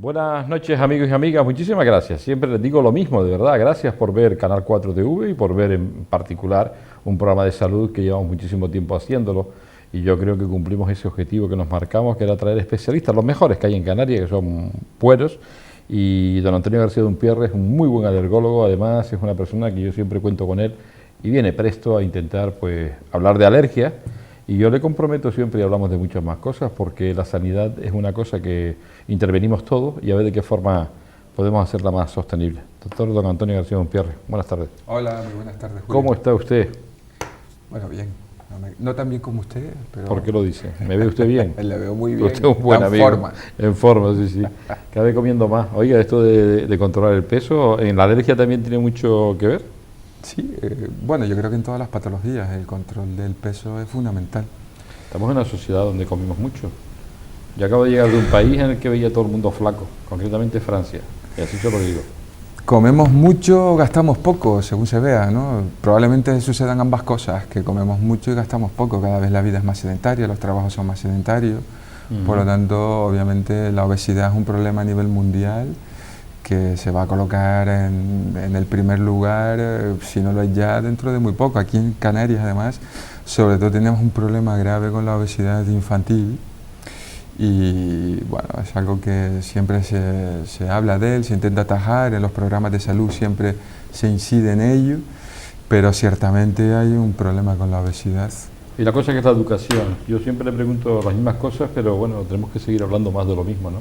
Buenas noches, amigos y amigas, muchísimas gracias. Siempre les digo lo mismo, de verdad, gracias por ver Canal 4 TV y por ver en particular un programa de salud que llevamos muchísimo tiempo haciéndolo, y yo creo que cumplimos ese objetivo que nos marcamos, que era traer especialistas, los mejores que hay en Canarias, que son pueros, y don Antonio García Dumpierre es un muy buen alergólogo. Además es una persona que yo siempre cuento con él y viene presto a intentar pues hablar de alergia. Y yo le comprometo siempre, y hablamos de muchas más cosas, porque la sanidad es una cosa que intervenimos todos y a ver de qué forma podemos hacerla más sostenible. Doctor don Antonio García Dumpierre, buenas tardes. Hola, muy buenas tardes, Julio. ¿Cómo está usted? Bueno, bien. No tan bien como usted, pero... ¿Por qué lo dice? ¿Me ve usted bien? Le veo muy bien. Usted es un buen amigo. Forma. En forma, sí, sí. Cada vez comiendo más. Oiga, esto de controlar el peso, ¿en la alergia también tiene mucho que ver? Sí, bueno, yo creo que en todas las patologías el control del peso es fundamental. Estamos en una sociedad donde comemos mucho. Yo acabo de llegar de un país en el que veía todo el mundo flaco, concretamente Francia, y así se lo digo. Comemos mucho, gastamos poco, según se vea, ¿no? Probablemente sucedan ambas cosas, que comemos mucho y gastamos poco. Cada vez la vida es más sedentaria, los trabajos son más sedentarios. Por lo tanto, obviamente, la obesidad es un problema a nivel mundial que se va a colocar en el primer lugar, si no lo es ya, dentro de muy poco. Aquí en Canarias, además, sobre todo tenemos un problema grave con la obesidad infantil y, bueno, es algo que siempre se habla de él, se intenta atajar, en los programas de salud siempre se incide en ello, pero ciertamente hay un problema con la obesidad. Y la cosa que es la educación. Yo siempre le pregunto las mismas cosas, pero bueno, tenemos que seguir hablando más de lo mismo, ¿no?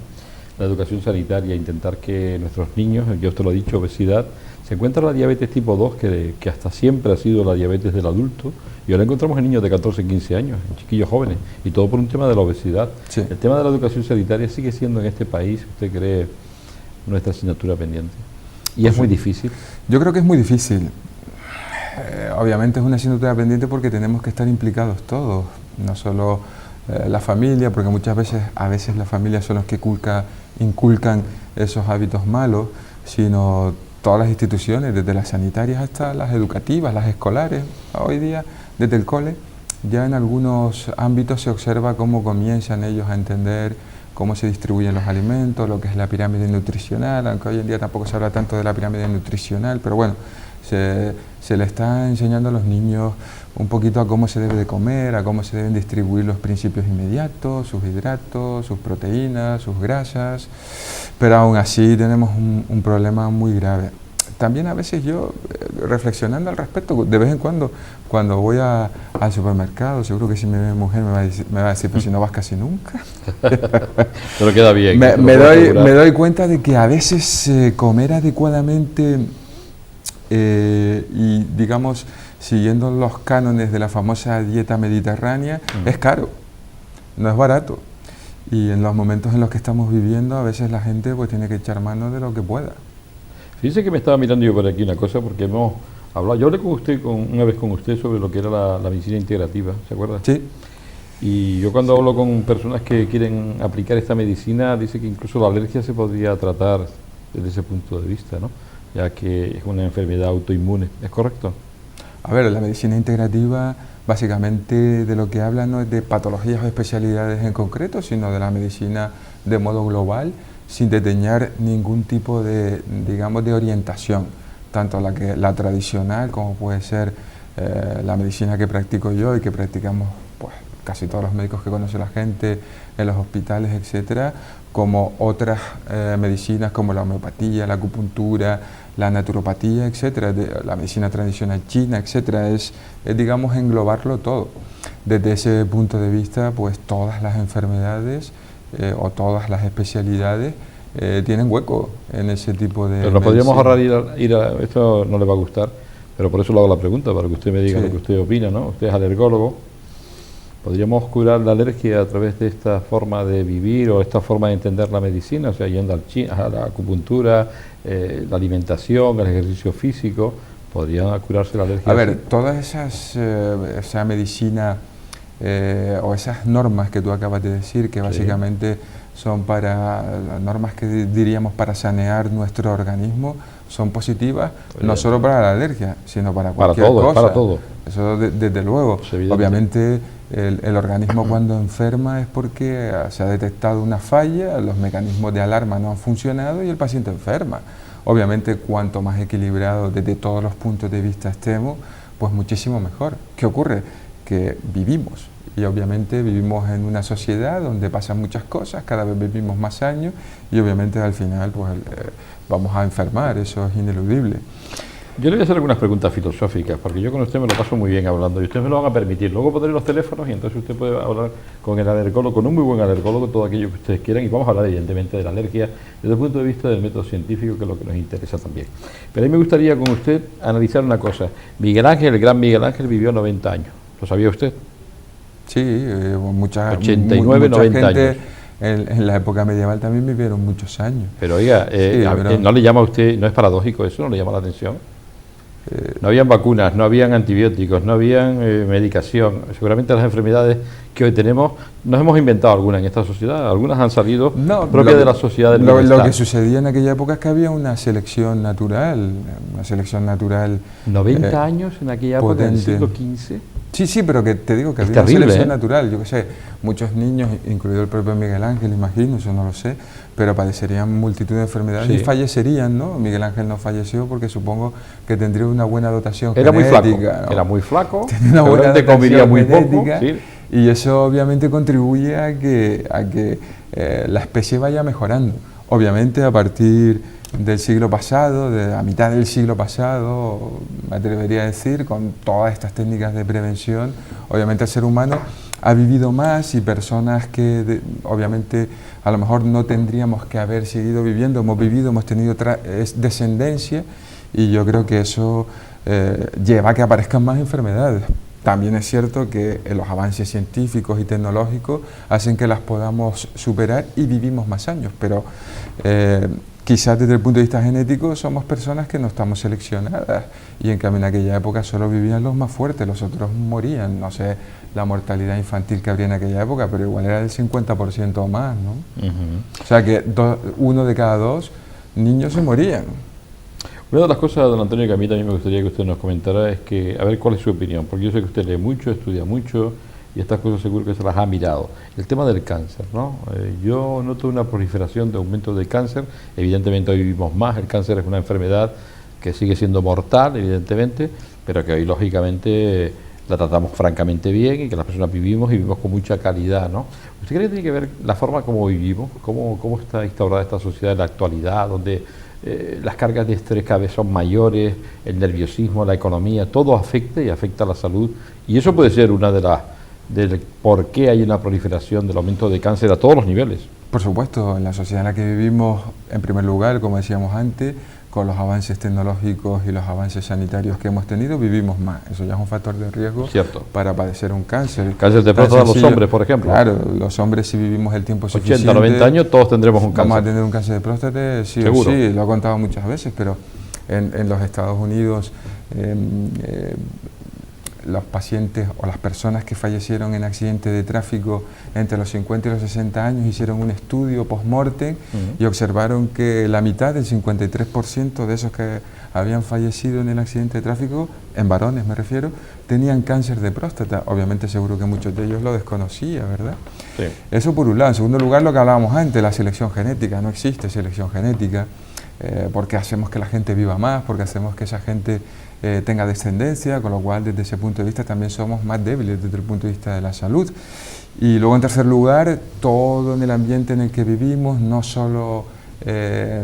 La educación sanitaria, intentar que nuestros niños, ya usted lo ha dicho, obesidad, se encuentra la diabetes tipo 2, que hasta siempre ha sido la diabetes del adulto, y ahora encontramos en niños de 14, 15 años, en chiquillos jóvenes, y todo por un tema de la obesidad. Sí. El tema de la educación sanitaria sigue siendo en este país, ¿usted cree, nuestra asignatura pendiente? Y es muy difícil. Yo creo que es muy difícil. Obviamente es una asignatura pendiente porque tenemos que estar implicados todos, no solo la familia, porque muchas veces, las familias son los que inculcan esos hábitos malos, sino todas las instituciones, desde las sanitarias hasta las educativas, las escolares. Hoy día, desde el cole, ya en algunos ámbitos se observa cómo comienzan ellos a entender cómo se distribuyen los alimentos, lo que es la pirámide nutricional, aunque hoy en día tampoco se habla tanto de la pirámide nutricional, pero bueno, se le está enseñando a los niños un poquito a cómo se debe de comer, a cómo se deben distribuir los principios inmediatos, sus hidratos, sus proteínas, sus grasas, pero aún así tenemos un problema muy grave. También a veces yo, reflexionando al respecto, de vez en cuando al supermercado, seguro que si me ve mujer me va a decir, pero si no vas casi nunca. Pero queda bien. Me doy cuenta de que a veces comer adecuadamente y, digamos, siguiendo los cánones de la famosa dieta mediterránea, es caro, no es barato. Y en los momentos en los que estamos viviendo, a veces la gente pues tiene que echar mano de lo que pueda. Fíjese que me estaba mirando yo por aquí una cosa, porque hemos hablado, yo hablé con usted una vez con usted sobre lo que era la medicina integrativa, ¿se acuerda? Sí. Y yo cuando hablo con personas que quieren aplicar esta medicina, dice que incluso la alergia se podría tratar desde ese punto de vista, ¿no? Ya que es una enfermedad autoinmune, ¿es correcto? A ver, la medicina integrativa básicamente de lo que habla no es de patologías o especialidades en concreto, sino de la medicina de modo global, sin desdeñar ningún tipo de, digamos, de orientación, tanto la tradicional como puede ser la medicina que practico yo y que practicamos pues casi todos los médicos que conoce la gente en los hospitales, etcétera, como otras medicinas como la homeopatía, la acupuntura, la naturopatía, etcétera, la medicina tradicional china, etcétera, es digamos englobarlo todo. Desde ese punto de vista, pues todas las enfermedades o todas las especialidades tienen hueco en ese tipo de Pero nos podríamos ahorrar ir a... Esto no le va a gustar, pero por eso le hago la pregunta, para que usted me diga lo que usted opina, ¿no? Usted es alergólogo. ¿Podríamos curar la alergia a través de esta forma de vivir o esta forma de entender la medicina? O sea, yendo a la acupuntura, la alimentación, el ejercicio físico, ¿podría curarse la alergia? A ver, todas esa medicina o esas normas que tú acabas de decir, que básicamente son normas que diríamos para sanear nuestro organismo, son positivas, no solo para la alergia, sino para cualquier todo, cosa. para todo. Eso desde luego. Pues obviamente el organismo cuando enferma es porque se ha detectado una falla, los mecanismos de alarma no han funcionado y el paciente enferma. Obviamente cuanto más equilibrado desde todos los puntos de vista estemos, pues muchísimo mejor. ¿Qué ocurre? Que vivimos. Y obviamente vivimos en una sociedad donde pasan muchas cosas, cada vez vivimos más años y obviamente al final pues, vamos a enfermar, eso es ineludible. Yo le voy a hacer algunas preguntas filosóficas, porque yo con usted me lo paso muy bien hablando y ustedes me lo van a permitir. Luego pondré los teléfonos y entonces usted puede hablar con el alergólogo, con un muy buen alergólogo, todo aquello que ustedes quieran, y vamos a hablar evidentemente de la alergia desde el punto de vista del método científico, que es lo que nos interesa también. Pero a mí me gustaría con usted analizar una cosa. Miguel Ángel, el gran Miguel Ángel, vivió 90 años. ¿Lo sabía usted? Sí, mucha 89, mucha 90 gente años. En la época medieval también vivieron muchos años. Pero oiga, ¿no le llama a usted, no es paradójico eso, no le llama la atención? No habían vacunas, no habían antibióticos, no habían medicación. Seguramente las enfermedades que hoy tenemos, nos hemos inventado algunas en esta sociedad, algunas han salido propias de la sociedad del bienestar. Lo que sucedía en aquella época es que había una selección natural, 90 años en aquella época, en el siglo XV. Sí, pero que te digo que había una selección natural. Yo qué sé, muchos niños, incluido el propio Miguel Ángel, imagino, eso no lo sé, pero padecerían multitud de enfermedades y fallecerían, ¿no? Miguel Ángel no falleció porque supongo que tendría una buena dotación genética. Era muy flaco, tenía una buena dotación comería muy genética, poco, y eso obviamente contribuye a que la especie vaya mejorando. Obviamente a partir del siglo pasado, de la mitad del siglo pasado, me atrevería a decir, con todas estas técnicas de prevención, obviamente el ser humano ha vivido más y personas que obviamente a lo mejor no tendríamos que haber seguido viviendo, hemos vivido, hemos tenido descendencia y yo creo que eso lleva a que aparezcan más enfermedades. También es cierto que los avances científicos y tecnológicos hacen que las podamos superar y vivimos más años, pero quizás desde el punto de vista genético somos personas que no estamos seleccionadas y en cambio en aquella época solo vivían los más fuertes, los otros morían. No sé la mortalidad infantil que habría en aquella época, pero igual era del 50% o más, ¿no? O sea que 1 de cada 2 niños se morían. Una de las cosas, don Antonio, que a mí también me gustaría que usted nos comentara es que, a ver cuál es su opinión, porque yo sé que usted lee mucho, estudia mucho y estas cosas seguro que se las ha mirado. El tema del cáncer, ¿no? Yo noto una proliferación de aumento de cáncer, evidentemente hoy vivimos más, el cáncer es una enfermedad que sigue siendo mortal, evidentemente, pero que hoy lógicamente la tratamos francamente bien y que las personas vivimos y vivimos con mucha calidad, ¿no? ¿Usted cree que tiene que ver la forma como vivimos, cómo está instaurada esta sociedad en la actualidad, donde las cargas de estrés cada vez son mayores, el nerviosismo, la economía, todo afecta y afecta a la salud? Y eso puede ser una de las del por qué hay una proliferación del aumento de cáncer a todos los niveles. Por supuesto, en la sociedad en la que vivimos, en primer lugar, como decíamos antes, con los avances tecnológicos y los avances sanitarios que hemos tenido, vivimos más. Eso ya es un factor de riesgo para padecer un cáncer. Cáncer de próstata a los hombres, por ejemplo. Claro, los hombres, si vivimos el tiempo suficiente, 80, 90 años, todos tendremos un cáncer. Vamos a tener un cáncer de próstata, sí o sí, lo he contado muchas veces, pero en los Estados Unidos los pacientes o las personas que fallecieron en accidentes de tráfico entre los 50 y los 60 años hicieron un estudio post-mortem y observaron que la mitad, del 53% de esos que habían fallecido en el accidente de tráfico, en varones me refiero, tenían cáncer de próstata. Obviamente seguro que muchos de ellos lo desconocían, ¿verdad? Sí. Eso por un lado. En segundo lugar, lo que hablábamos antes, la selección genética. No existe selección genética porque hacemos que la gente viva más, porque hacemos que esa gente tenga descendencia, con lo cual desde ese punto de vista también somos más débiles desde el punto de vista de la salud. Y luego en tercer lugar, todo en el ambiente en el que vivimos, no solo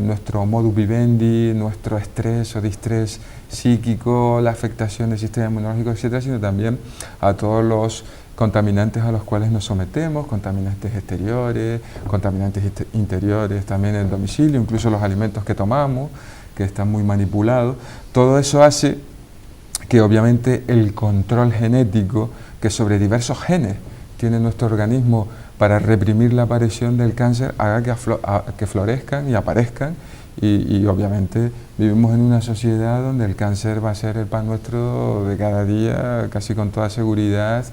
nuestro modus vivendi, nuestro estrés o distrés psíquico, la afectación del sistema inmunológico, etcétera, sino también a todos los contaminantes a los cuales nos sometemos, contaminantes exteriores, contaminantes interiores, también en el domicilio, incluso los alimentos que tomamos, que están muy manipulados. Todo eso hace que obviamente el control genético que sobre diversos genes tiene nuestro organismo para reprimir la aparición del cáncer haga que florezcan y aparezcan y obviamente vivimos en una sociedad donde el cáncer va a ser el pan nuestro de cada día, casi con toda seguridad.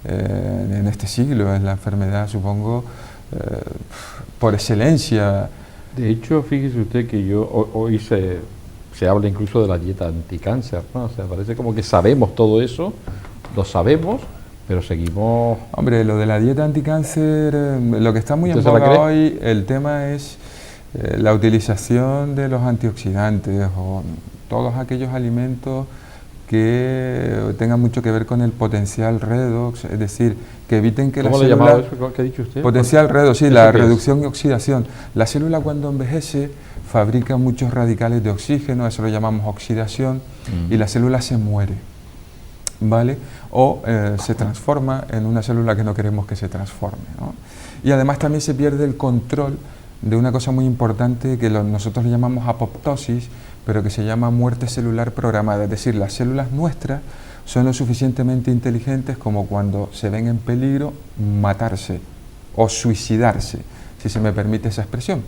En este siglo es la enfermedad, supongo, por excelencia. De hecho, fíjese usted que yo hoy se se habla incluso de la dieta anticáncer, ¿no? O sea, parece como que sabemos todo eso, lo sabemos, pero seguimos... Hombre, lo de la dieta anticáncer, lo que está muy en ¿Usted se la boga cree? hoy, el tema es la utilización de los antioxidantes o todos aquellos alimentos que tengan mucho que ver con el potencial redox, es decir, que eviten que la ¿Cómo le célula... llamaba eso que ha dicho usted? Potencial redox, sí, ¿Eso la qué es? reducción y oxidación. La célula cuando envejece fabrica muchos radicales de oxígeno, eso lo llamamos oxidación, y la célula se muere, ¿vale? O se transforma en una célula que no queremos que se transforme, ¿no? Y además también se pierde el control de una cosa muy importante que nosotros le llamamos apoptosis, pero que se llama muerte celular programada, es decir, las células nuestras son lo suficientemente inteligentes como cuando se ven en peligro matarse o suicidarse, si se me permite esa expresión.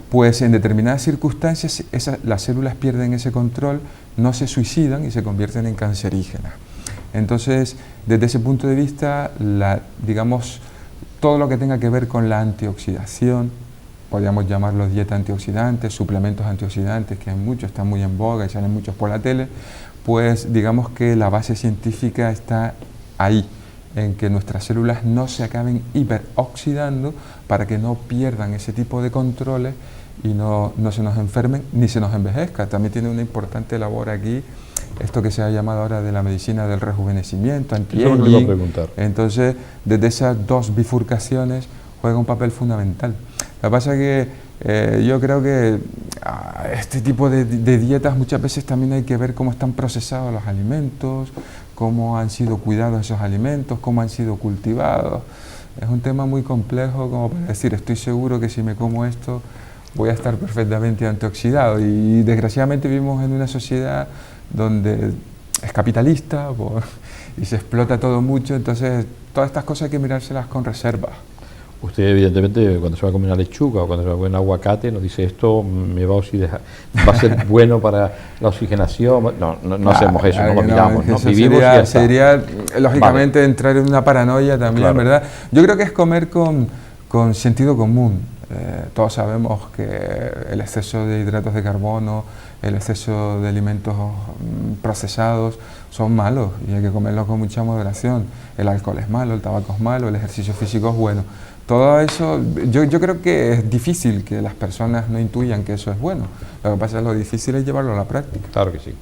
Pues en determinadas circunstancias las células pierden ese control, no se suicidan y se convierten en cancerígenas. Entonces, desde ese punto de vista, digamos, todo lo que tenga que ver con la antioxidación, podríamos llamarlo dieta antioxidante, suplementos antioxidantes, que hay muchos, están muy en boga y salen muchos por la tele, pues digamos que la base científica está ahí, en que nuestras células no se acaben hiperoxidando para que no pierdan ese tipo de controles y no se nos enfermen ni se nos envejezca. También tiene una importante labor aquí esto que se ha llamado ahora de la medicina del rejuvenecimiento, anti-aging. Entonces, desde esas dos bifurcaciones juega un papel fundamental. Lo que pasa es que yo creo que este tipo de dietas muchas veces también hay que ver cómo están procesados los alimentos, cómo han sido cuidados esos alimentos, cómo han sido cultivados. Es un tema muy complejo como para decir, estoy seguro que si me como esto voy a estar perfectamente antioxidado. Y desgraciadamente vivimos en una sociedad donde es capitalista y se explota todo mucho, entonces todas estas cosas hay que mirárselas con reserva. Usted evidentemente cuando se va a comer una lechuga o cuando se va a comer un aguacate nos dice esto me va a oxigenar, va a ser bueno para la oxigenación. No hacemos eso, no lo miramos, ¿no? Vivimos y ya está. Sería lógicamente entrar en una paranoia también, ¿verdad? Yo creo que es comer con sentido común. Todos sabemos que el exceso de hidratos de carbono, el exceso de alimentos procesados son malos y hay que comerlos con mucha moderación. El alcohol es malo, el tabaco es malo, el ejercicio físico es bueno. Todo eso, yo creo que es difícil que las personas no intuyan que eso es bueno. Lo que pasa es que lo difícil es llevarlo a la práctica. Claro que sí.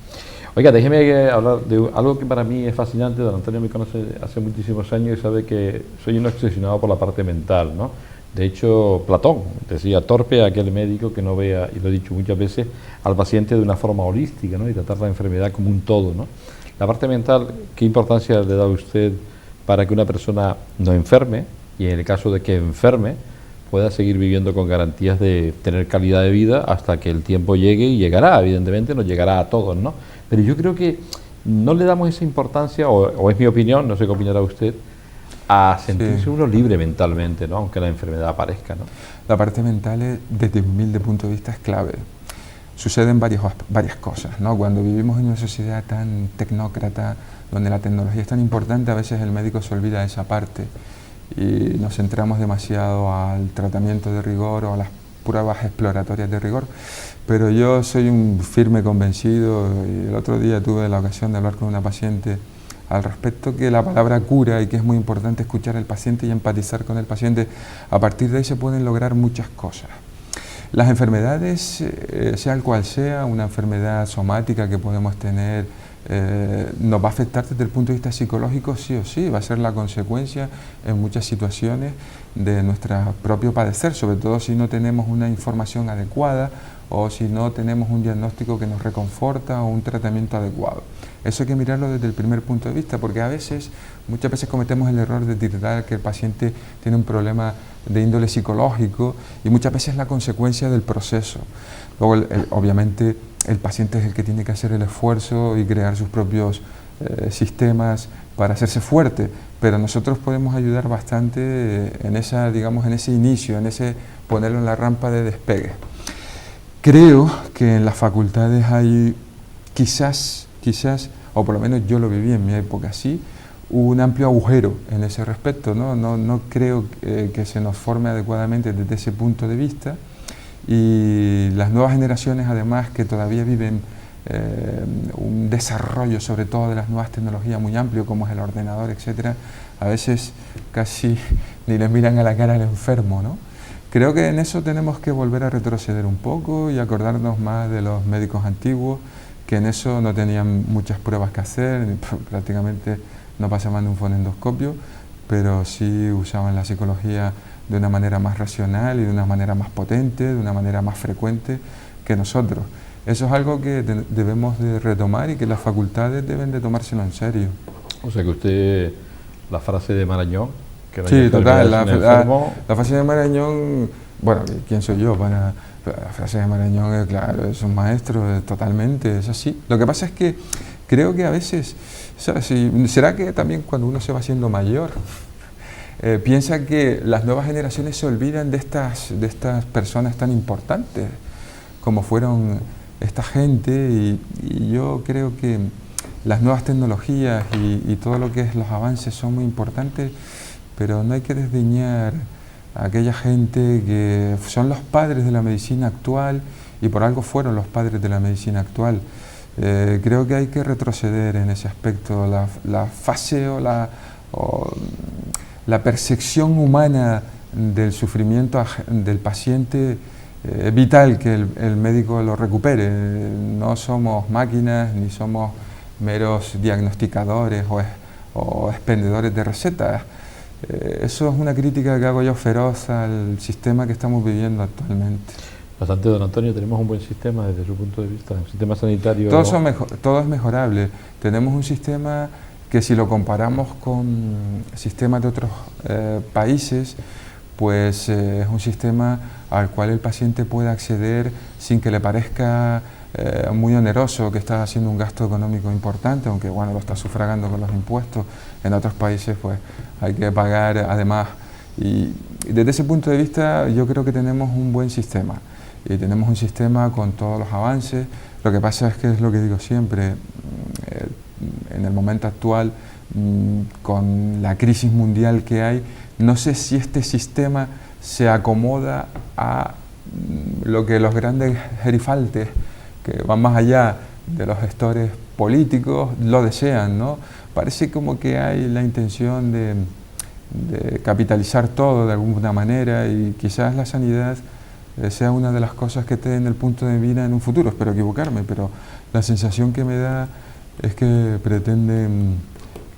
Oiga, déjeme hablar de algo que para mí es fascinante. Don Antonio me conoce hace muchísimos años y sabe que soy un obsesionado por la parte mental, ¿no? De hecho, Platón decía, torpe a aquel médico que no vea, y lo he dicho muchas veces, al paciente de una forma holística, ¿no? Y tratar la enfermedad como un todo, ¿no? La parte mental, ¿qué importancia le da a usted para que una persona no enferme y en el caso de que enferme pueda seguir viviendo con garantías de tener calidad de vida hasta que el tiempo llegue y llegará, evidentemente nos llegará a todos, ¿no? Pero yo creo que no le damos esa importancia, o es mi opinión, no sé qué opinará usted, a sentirse uno libre mentalmente, ¿no? Aunque la enfermedad aparezca, ¿no? La parte mental, desde mi humilde punto de vista, es clave. Suceden varias cosas, ¿no? Cuando vivimos en una sociedad tan tecnócrata, donde la tecnología es tan importante, a veces el médico se olvida de esa parte y nos centramos demasiado al tratamiento de rigor o a las pruebas exploratorias de rigor. Pero yo soy un firme convencido, y el otro día tuve la ocasión de hablar con una paciente al respecto, que la palabra cura y que es muy importante escuchar al paciente y empatizar con el paciente. A partir de ahí se pueden lograr muchas cosas. Las enfermedades, sea cual sea, una enfermedad somática que podemos tener, nos va a afectar desde el punto de vista psicológico sí o sí, va a ser la consecuencia en muchas situaciones de nuestro propio padecer, sobre todo si no tenemos una información adecuada o si no tenemos un diagnóstico que nos reconforta o un tratamiento adecuado. Eso hay que mirarlo desde el primer punto de vista, porque muchas veces cometemos el error de titular que el paciente tiene un problema de índole psicológico y muchas veces es la consecuencia del proceso. Luego, obviamente, el paciente es el que tiene que hacer el esfuerzo y crear sus propios sistemas para hacerse fuerte, pero nosotros podemos ayudar bastante en ese inicio, en ese ponerlo en la rampa de despegue. Creo que en las facultades hay quizás, o por lo menos yo lo viví en mi época así, un amplio agujero en ese respecto, ¿no? No creo que se nos forme adecuadamente desde ese punto de vista, y las nuevas generaciones además que todavía viven un desarrollo sobre todo de las nuevas tecnologías muy amplio como es el ordenador, etcétera, a veces casi ni les miran a la cara al enfermo, ¿no? Creo que en eso tenemos que volver a retroceder un poco y acordarnos más de los médicos antiguos, que en eso no tenían muchas pruebas que hacer, prácticamente no pasaban de un fonendoscopio, pero sí usaban la psicología de una manera más racional y de una manera más potente, de una manera más frecuente que nosotros. Eso es algo que debemos de retomar y que las facultades deben de tomárselo en serio. O sea que usted, la frase de Marañón, que no hay Sí, total, la frase de Marañón, bueno, ¿quién soy yo para...? La frase de Marañón, claro, es un maestro, totalmente, es así. Lo que pasa es que creo que a veces, ¿sabes? ¿Será que también cuando uno se va haciendo mayor, piensa que las nuevas generaciones se olvidan de estas personas tan importantes como fueron esta gente? Y yo creo que las nuevas tecnologías y todo lo que es los avances son muy importantes, pero no hay que desdeñar a aquella gente que son los padres de la medicina actual y por algo fueron los padres de la medicina actual. Creo que hay que retroceder en ese aspecto. La fase o la percepción humana del sufrimiento del paciente es vital que el médico lo recupere. No somos máquinas ni somos meros diagnosticadores o expendedores de recetas. Eso es una crítica que hago yo feroz al sistema que estamos viviendo actualmente. Bastante, don Antonio, tenemos un buen sistema desde su punto de vista, un sistema sanitario. Todo es mejorable. Tenemos un sistema que, si lo comparamos con sistemas de otros países, pues es un sistema al cual el paciente puede acceder sin que le parezca muy oneroso, que está haciendo un gasto económico importante, aunque bueno, lo está sufragando con los impuestos. En otros países pues hay que pagar además, y desde ese punto de vista yo creo que tenemos un buen sistema y tenemos un sistema con todos los avances. Lo que pasa es que es lo que digo siempre, en el momento actual, con la crisis mundial que hay, no sé si este sistema se acomoda a lo que los grandes gerifaltes, que van más allá de los gestores políticos, lo desean, ¿no? Parece como que hay la intención de capitalizar todo de alguna manera, y quizás la sanidad sea una de las cosas que esté en el punto de mira en un futuro. Espero equivocarme, pero la sensación que me da es que pretenden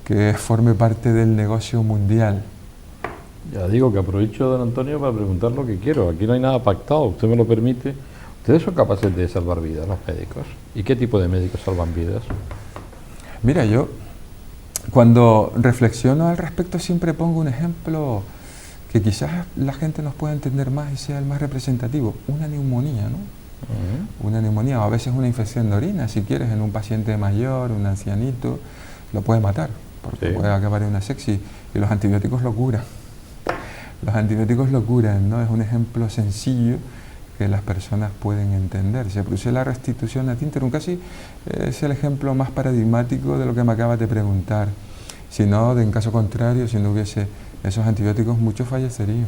que forme parte del negocio mundial. Ya digo que aprovecho, don Antonio, para preguntar lo que quiero. Aquí no hay nada pactado, usted me lo permite. ¿Ustedes son capaces de salvar vidas, los médicos? ¿Y qué tipo de médicos salvan vidas? Mira, yo cuando reflexiono al respecto siempre pongo un ejemplo que quizás la gente nos pueda entender más y sea el más representativo. Una neumonía, ¿no? Una neumonía, o a veces una infección de orina, si quieres, en un paciente mayor, un ancianito, lo puede matar, porque puede acabar en una sepsis, y los antibióticos lo curan. Los antibióticos lo curan, ¿no? Es un ejemplo sencillo que las personas pueden entender. Se produce la restitución ad interum, casi es el ejemplo más paradigmático de lo que me acabas de preguntar. Si no, en caso contrario, si no hubiese esos antibióticos, muchos fallecerían.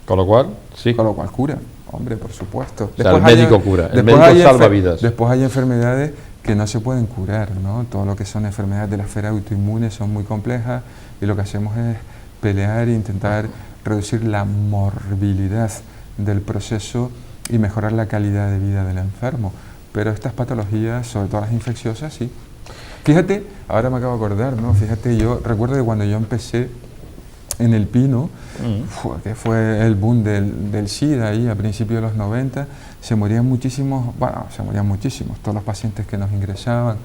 Con lo cual, sí. Con lo cual cura, hombre, por supuesto. O sea, el médico cura, el médico salva vidas. Después hay enfermedades que no se pueden curar, ¿no? Todo lo que son enfermedades de la esfera autoinmune son muy complejas, y lo que hacemos es pelear e intentar reducir la morbilidad del proceso y mejorar la calidad de vida del enfermo. Pero estas patologías, sobre todo las infecciosas, sí. Fíjate, ahora me acabo de acordar, ¿no? Fíjate, yo recuerdo que cuando yo empecé en el Pino, que fue el boom del SIDA ahí a principios de los 90, se morían muchísimos, todos los pacientes que nos ingresaban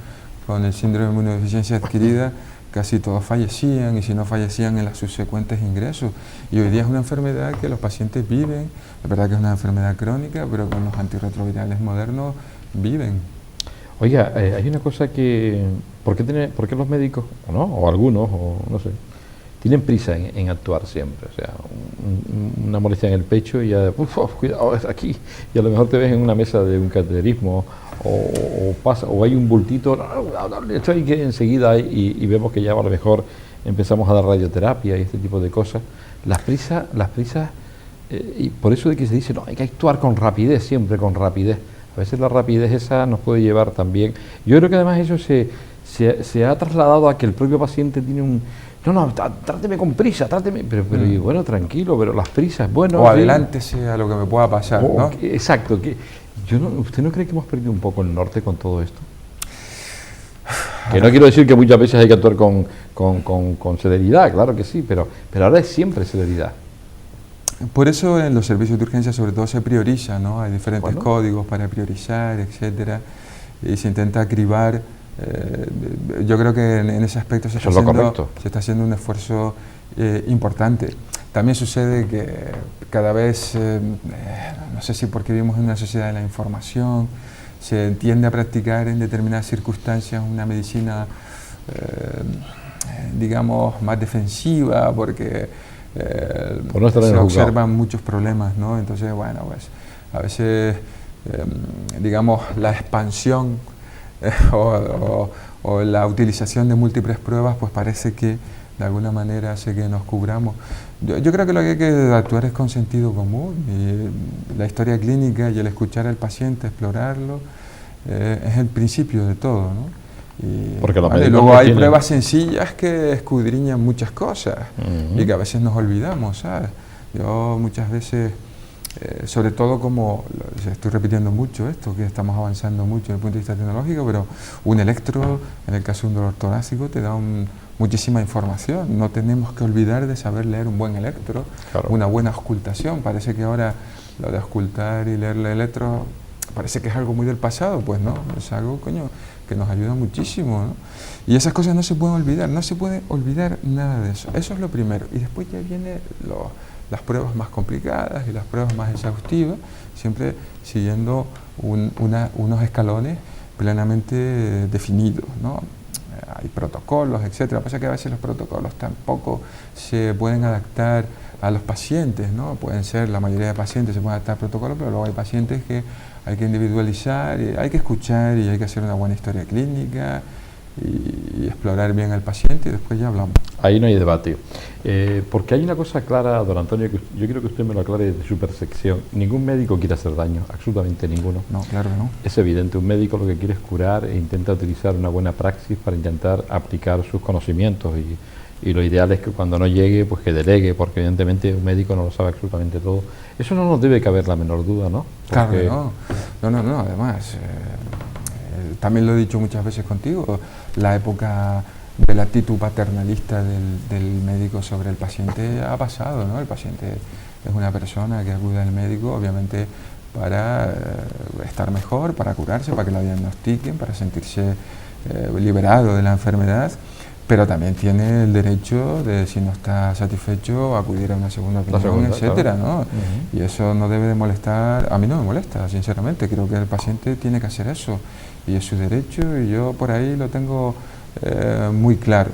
con el síndrome de inmunodeficiencia adquirida, casi todos fallecían, y si no fallecían en los subsecuentes ingresos. Y hoy día es una enfermedad que los pacientes viven, es verdad que es una enfermedad crónica, pero con los antirretrovirales modernos viven. Oiga, hay una cosa que, ¿por qué los médicos, o algunos, o no sé, tienen prisa en actuar siempre? O sea, una molestia en el pecho y ya, cuidado, es aquí, y a lo mejor te ves en una mesa de un cateterismo, o hay un bultito, esto hay que enseguida, y vemos que ya a lo mejor empezamos a dar radioterapia y este tipo de cosas. Las prisas, y por eso de que se dice, no, hay que actuar con rapidez, siempre con rapidez. A veces la rapidez esa nos puede llevar también. Yo creo que además eso se ha trasladado a que el propio paciente tiene un... No, tráteme con prisa, tráteme... Pero y bueno, tranquilo, pero las prisas, bueno... O adelántese a lo que me pueda pasar, ¿no? Exacto. ¿Usted no cree que hemos perdido un poco el norte con todo esto? Que no quiero decir que muchas veces hay que actuar con celeridad, claro que sí, pero ahora es siempre celeridad. Por eso en los servicios de urgencia sobre todo se prioriza, ¿no? Hay diferentes códigos para priorizar, etcétera, y se intenta cribar. Yo creo que en ese aspecto se está haciendo un esfuerzo importante. También sucede que cada vez, no sé si porque vivimos en una sociedad de la información, se tiende a practicar en determinadas circunstancias una medicina, digamos, más defensiva, porque se observan muchos problemas, ¿no? Entonces, bueno, pues a veces, digamos, la expansión o la utilización de múltiples pruebas, pues parece que de alguna manera hace que nos cubramos. Yo creo que lo que hay que actuar es con sentido común, y la historia clínica y el escuchar al paciente, explorarlo, es el principio de todo, ¿no? Porque luego hay pruebas sencillas que escudriñan muchas cosas y que a veces nos olvidamos, ¿sabes? Yo muchas veces, sobre todo como, estoy repitiendo mucho esto, que estamos avanzando mucho desde el punto de vista tecnológico, pero un electro, en el caso de un dolor torácico, te da muchísima información. No tenemos que olvidar de saber leer un buen electro, una buena auscultación. Parece que ahora lo de auscultar y leer el electro parece que es algo muy del pasado, pues no, es algo, coño, que nos ayuda muchísimo, ¿no? Y esas cosas no se pueden olvidar, no se puede olvidar nada de eso. Eso es lo primero. Y después ya vienen las pruebas más complicadas y las pruebas más exhaustivas, siempre siguiendo unos escalones plenamente definidos, ¿no? Hay protocolos, etcétera. Lo que pasa es que a veces los protocolos tampoco se pueden adaptar a los pacientes, ¿no? Pueden ser, la mayoría de pacientes se pueden adaptar al protocolo, pero luego hay pacientes que hay que individualizar, y hay que escuchar y hay que hacer una buena historia clínica y explorar bien al paciente, y después ya hablamos. Ahí no hay debate. Porque hay una cosa clara, don Antonio, que yo quiero que usted me lo aclare desde su percepción. Ningún médico quiere hacer daño, absolutamente ninguno. No, claro que no. Es evidente, un médico lo que quiere es curar e intenta utilizar una buena praxis para intentar aplicar sus conocimientos, y lo ideal es que cuando no llegue, pues que delegue, porque evidentemente un médico no lo sabe absolutamente todo. Eso no nos debe caber la menor duda, ¿no? Porque... Claro que no, además, también lo he dicho muchas veces contigo, la época de la actitud paternalista del médico sobre el paciente ha pasado, ¿no? El paciente es una persona que acude al médico, obviamente, para estar mejor, para curarse, para que la diagnostiquen, para sentirse liberado de la enfermedad, pero también tiene el derecho de, si no está satisfecho, acudir a una segunda opinión, etcétera, ¿no? Y eso no debe de molestar, a mí no me molesta, sinceramente, creo que el paciente tiene que hacer eso, y es su derecho, y yo por ahí lo tengo muy claro.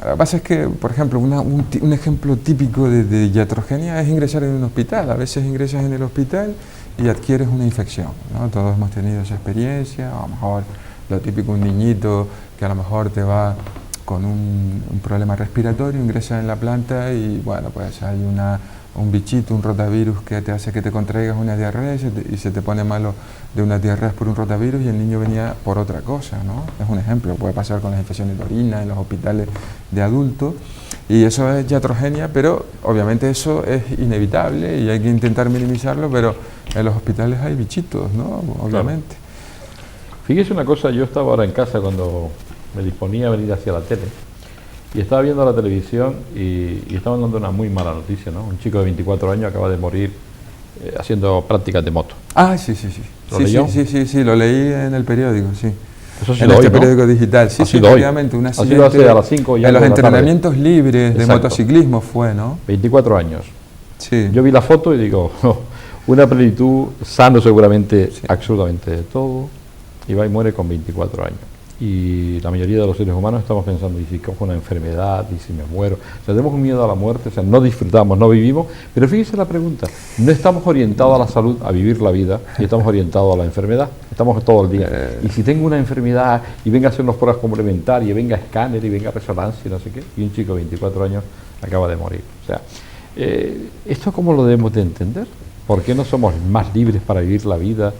Lo que pasa es que, por ejemplo, un ejemplo típico de iatrogenia es ingresar en un hospital. A veces ingresas en el hospital y adquieres una infección, ¿no? Todos hemos tenido esa experiencia, a lo mejor lo típico, un niñito que a lo mejor te va con un problema respiratorio, ingresa en la planta y bueno, pues hay un bichito, un rotavirus que te hace que te contraigas una diarrea y se te pone malo de unas diarreas por un rotavirus, y el niño venía por otra cosa, ¿no? Es un ejemplo, puede pasar con las infecciones de orina en los hospitales de adultos, y eso es iatrogenia, pero obviamente eso es inevitable y hay que intentar minimizarlo, pero en los hospitales hay bichitos, ¿no? Obviamente. Claro. Fíjese una cosa, yo estaba ahora en casa cuando me disponía a venir hacia la tele, y estaba viendo la televisión y estaban dando una muy mala noticia, ¿no? Un chico de 24 años acaba de morir haciendo prácticas de moto. Ah, sí. ¿Lo leyó? Sí, lo leí en el periódico, sí. Eso sí en lo este hoy, ¿no? periódico digital. Sí, efectivamente, un accidente. Ha sido hace a las 5 en los entrenamientos libres de motociclismo fue, ¿no? 24 años. Sí. Yo vi la foto y digo, una plenitud, sano seguramente, absolutamente de todo, y va y muere con 24 años. Y la mayoría de los seres humanos estamos pensando, ¿y si cojo una enfermedad? ¿Y si me muero? O sea, tenemos miedo a la muerte, o sea, no disfrutamos, no vivimos. Pero fíjese la pregunta, no estamos orientados a la salud, a vivir la vida, y estamos orientados a la enfermedad. Estamos todo el día. Y si tengo una enfermedad y venga a hacer unas pruebas complementarias, venga escáner y venga resonancia y no sé qué, y un chico de 24 años acaba de morir. O sea, ¿esto cómo lo debemos de entender? ¿Por qué no somos más libres para vivir la vida?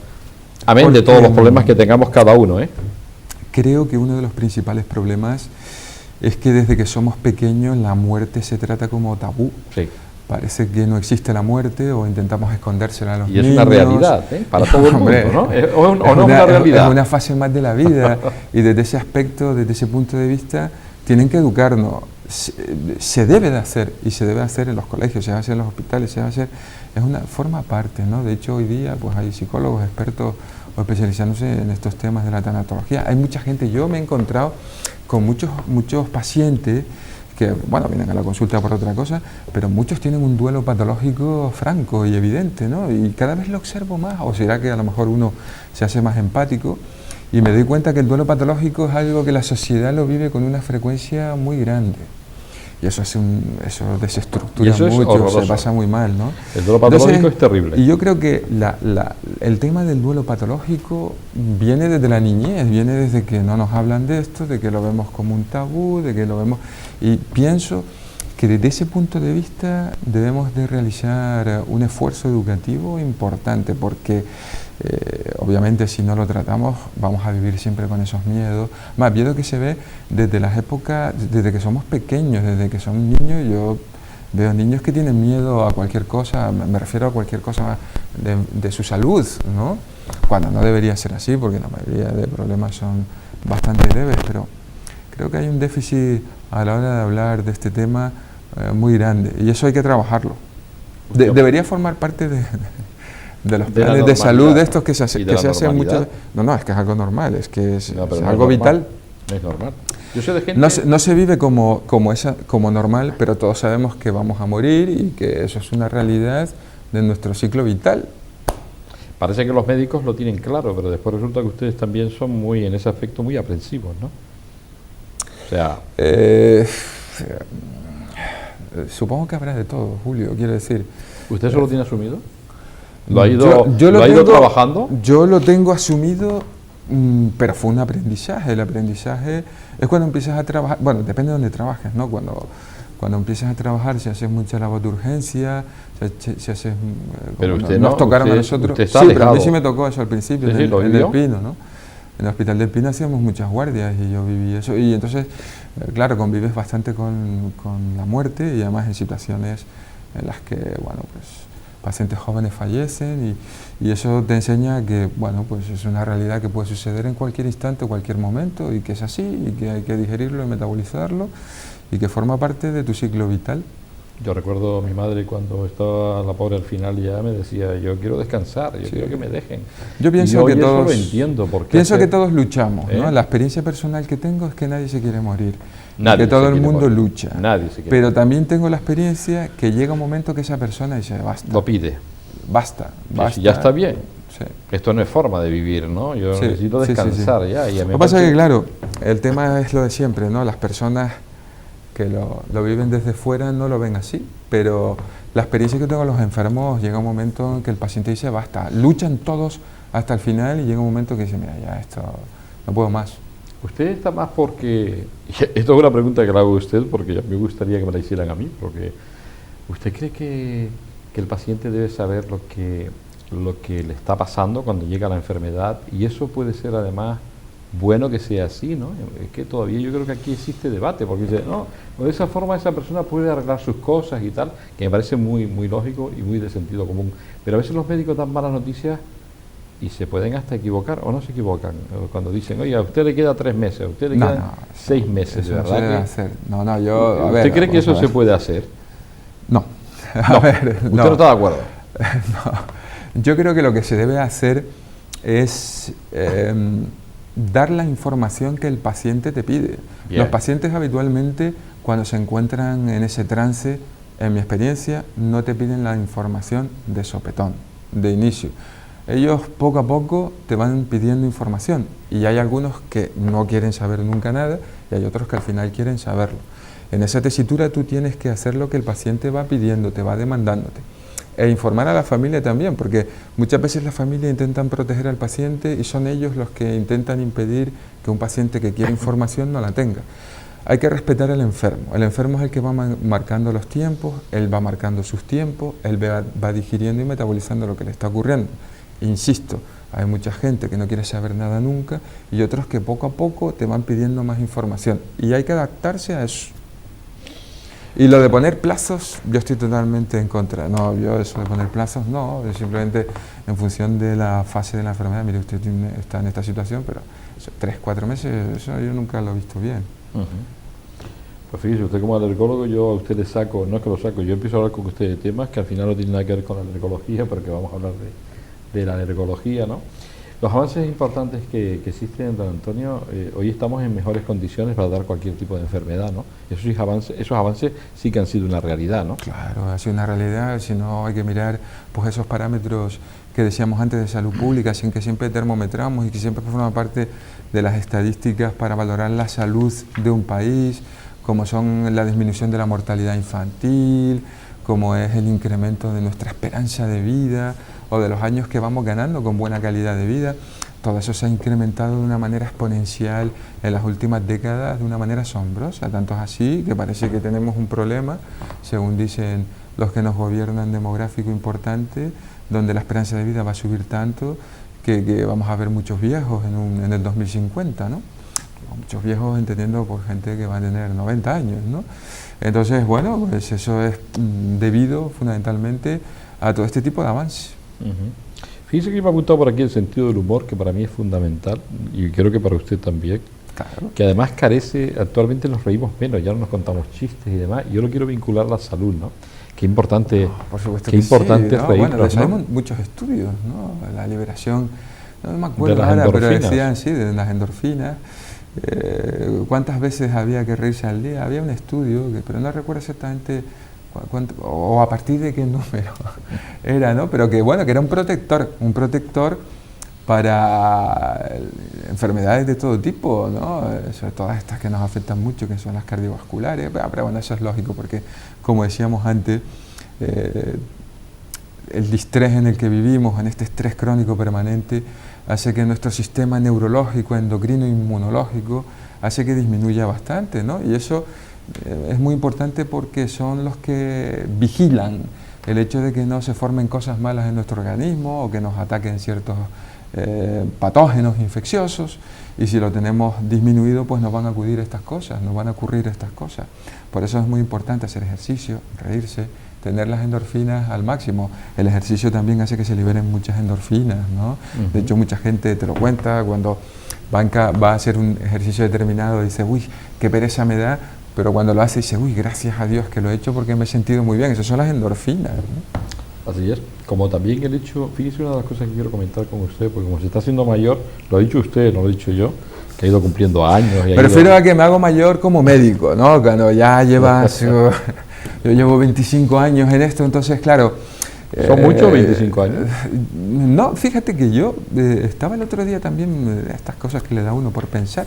Amén de todos Porque, los problemas que tengamos cada uno, ¿eh? Creo que uno de los principales problemas es que desde que somos pequeños la muerte se trata como tabú. Sí. Parece que no existe la muerte o intentamos escondérsela a los niños. Y es una realidad, ¿eh? Para todo el mundo, Hombre, ¿no? ¿O no es una realidad? Es una fase más de la vida y desde ese aspecto, desde ese punto de vista, tienen que educarnos. Se debe de hacer y se debe hacer en los colegios, se debe hacer en los hospitales, se debe hacer, forma parte, ¿no? De hecho hoy día pues hay psicólogos, expertos o especializándose en estos temas de la tanatología. Hay mucha gente, yo me he encontrado con muchos pacientes que, bueno, vienen a la consulta por otra cosa, pero muchos tienen un duelo patológico franco y evidente, ¿no? Y cada vez lo observo más, o será que a lo mejor uno se hace más empático, y me doy cuenta que el duelo patológico es algo que la sociedad lo vive con una frecuencia muy grande. Y eso eso desestructura mucho, horroroso. se pasa muy mal, ¿no? El duelo patológico es terrible. Y yo creo que el tema del duelo patológico viene desde la niñez, viene desde que no nos hablan de esto, de que lo vemos como un tabú, de que lo vemos... Y pienso que desde ese punto de vista debemos de realizar un esfuerzo educativo importante, porque obviamente si no lo tratamos vamos a vivir siempre con esos miedos, más miedo que se ve desde las épocas, desde que somos pequeños, desde que son niños. Yo veo niños que tienen miedo a cualquier cosa, me refiero a cualquier cosa de su salud, ¿no? Cuando no debería ser así, porque la mayoría de problemas son bastante leves, pero creo que hay un déficit a la hora de hablar de este tema muy grande, y eso hay que trabajarlo. Debería formar parte de los planes de salud de estos que se hacen muchas... No, es que es algo normal, es que es algo vital. No es normal. Yo sé de gente... No se vive como normal, pero todos sabemos que vamos a morir y que eso es una realidad de nuestro ciclo vital. Parece que los médicos lo tienen claro, pero después resulta que ustedes también son muy, en ese aspecto, muy aprensivos, ¿no? O sea... supongo que habrá de todo, Julio, quiero decir... ¿Usted eso lo tiene asumido? ¿Lo ha ido trabajando? Yo lo tengo asumido, pero fue un aprendizaje. El aprendizaje es cuando empiezas a trabajar, bueno, depende de donde trabajes, ¿no? Cuando empiezas a trabajar, si haces mucha labor de urgencia, si haces... Pero usted nos tocaron a nosotros. Sí, pero a mí sí me tocó eso al principio, en el Pino, ¿no? En el Hospital del Pino hacíamos muchas guardias y yo viví eso. Y entonces, claro, convives bastante con la muerte y además en situaciones en las que, bueno, pues pacientes jóvenes fallecen y eso te enseña que, bueno, pues es una realidad que puede suceder en cualquier instante o cualquier momento y que es así y que hay que digerirlo y metabolizarlo y que forma parte de tu ciclo vital. Yo recuerdo a mi madre cuando estaba la pobre al final ya me decía, yo quiero descansar, yo quiero que me dejen. Yo pienso que todos, lo entiendo, que todos luchamos, ¿no? La experiencia personal que tengo es que nadie se quiere morir, que todo el mundo lucha. Nadie se quiere pero morir. También tengo la experiencia que llega un momento que esa persona dice, basta. Lo pide. Basta. Si ya está bien. Sí. Esto no es forma de vivir, ¿no? Yo necesito descansar ya. Y lo que pasa es que, claro, el tema es lo de siempre, ¿no? Las personas que lo viven desde fuera no lo ven así, pero la experiencia que tengo con los enfermos, llega un momento en que el paciente dice basta, luchan todos hasta el final y llega un momento que dice, mira, ya esto no puedo más. Usted está más porque, esto es una pregunta que le hago a usted porque me gustaría que me la hicieran a mí, porque ¿usted cree que el paciente debe saber lo que le está pasando cuando llega la enfermedad? Y eso puede ser además bueno que sea así, ¿no? Es que todavía yo creo que aquí existe debate, porque dice, no, de esa forma esa persona puede arreglar sus cosas y tal, que me parece muy, muy lógico y muy de sentido común. Pero a veces los médicos dan malas noticias y se pueden hasta equivocar o no se equivocan. Cuando dicen, oye, a usted le queda 3 meses, a usted le quedan 6 meses, eso ¿verdad? No se debe hacer. ¿Usted cree que eso se puede hacer? No. ¿Usted no está de acuerdo? No. Yo creo que lo que se debe hacer es dar la información que el paciente te pide. Bien. Los pacientes habitualmente, cuando se encuentran en ese trance, en mi experiencia, no te piden la información de sopetón, de inicio. Ellos poco a poco te van pidiendo información y hay algunos que no quieren saber nunca nada y hay otros que al final quieren saberlo. En esa tesitura tú tienes que hacer lo que el paciente va pidiendo, te va demandándote. E informar a la familia también, porque muchas veces la familia intentan proteger al paciente y son ellos los que intentan impedir que un paciente que quiere información no la tenga. Hay que respetar al enfermo. El enfermo es el que va marcando los tiempos, él va marcando sus tiempos, él va digiriendo y metabolizando lo que le está ocurriendo. Insisto, Hay mucha gente que no quiere saber nada nunca y otros que poco a poco te van pidiendo más información y hay que adaptarse a eso. Y lo de poner plazos, yo estoy totalmente en contra. No, yo eso de poner plazos, no, simplemente en función de la fase de la enfermedad. Mire, usted está en esta situación, pero 3, 4 meses, eso yo nunca lo he visto bien. Pues fíjese, usted como alergólogo, yo a usted le saco, no es que lo saco, yo empiezo a hablar con usted de temas que al final no tienen nada que ver con la alergología, porque vamos a hablar de la alergología, ¿no? Los avances importantes que existen, don Antonio, hoy estamos en mejores condiciones para dar cualquier tipo de enfermedad, ¿no? Esos avances sí que han sido una realidad, ¿no? Claro, ha sido una realidad, si no hay que mirar pues esos parámetros que decíamos antes de salud pública, sin que siempre termometramos y que siempre forman parte de las estadísticas para valorar la salud de un país, como son la disminución de la mortalidad infantil, como es el incremento de nuestra esperanza de vida o de los años que vamos ganando con buena calidad de vida. Todo eso se ha incrementado de una manera exponencial en las últimas décadas, de una manera asombrosa. Tanto es así que parece que tenemos un problema, según dicen los que nos gobiernan, demográfico importante, donde la esperanza de vida va a subir tanto que vamos a ver muchos viejos en el 2050, ¿no? Muchos viejos entendiendo por gente que va a tener 90 años, ¿no? Entonces, bueno, pues eso es debido fundamentalmente a todo este tipo de avances. Fíjese que me ha apuntado por aquí el sentido del humor, que para mí es fundamental, y creo que para usted también, Claro. que además carece, actualmente nos reímos menos, ya no nos contamos chistes y demás, y yo lo quiero vincular a la salud, ¿no? Qué importante, Por supuesto qué que importante sí, es ¿no? reírnos, Bueno, ¿no? sabemos muchos estudios, ¿no? La liberación, no me acuerdo De las ahora, pero endorfinas. decían, sí, de las endorfinas. ¿Cuántas veces había que reírse al día? Había un estudio, pero no recuerdo exactamente o a partir de qué número era, ¿no? Pero que bueno, que era un protector para enfermedades de todo tipo, ¿no? Sobre todas estas que nos afectan mucho, que son las cardiovasculares, pero bueno, eso es lógico porque, como decíamos antes, el distrés en el que vivimos, en este estrés crónico permanente, hace que nuestro sistema neurológico, endocrino, inmunológico, hace que disminuya bastante, ¿no? Y eso es muy importante porque son los que vigilan el hecho de que no se formen cosas malas en nuestro organismo o que nos ataquen ciertos patógenos infecciosos, y si lo tenemos disminuido, pues nos van a acudir estas cosas, nos van a ocurrir estas cosas. Por eso es muy importante hacer ejercicio, reírse, tener las endorfinas al máximo. El ejercicio también hace que se liberen muchas endorfinas, ¿no? De hecho, mucha gente te lo cuenta cuando va a hacer un ejercicio determinado, dice, uy, qué pereza me da, pero cuando lo hace dice, uy, gracias a Dios que lo he hecho porque me he sentido muy bien. Esas son las endorfinas, ¿no? Así es, como también el hecho, fíjese una de las cosas que quiero comentar con usted, porque como se está haciendo mayor, lo ha dicho usted, no lo he dicho yo, que ha ido cumpliendo años. Prefiero a que me hago mayor como médico, ¿no? Cuando ya llevas, yo llevo 25 años en esto, entonces claro... ¿Son muchos 25 años? No, fíjate que yo estaba el otro día también, estas cosas que le da uno por pensar,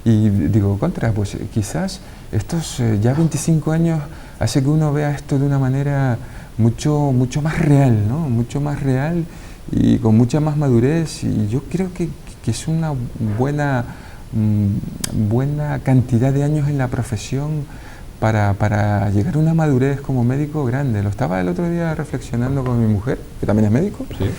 y digo, pues quizás estos ya 25 años hace que uno vea esto de una manera mucho más real, ¿no? Mucho más real y con mucha más madurez, y yo creo que es una buena cantidad de años en la profesión para llegar a una madurez como médico grande. Lo estaba el otro día reflexionando con mi mujer, que también es médico, Sí.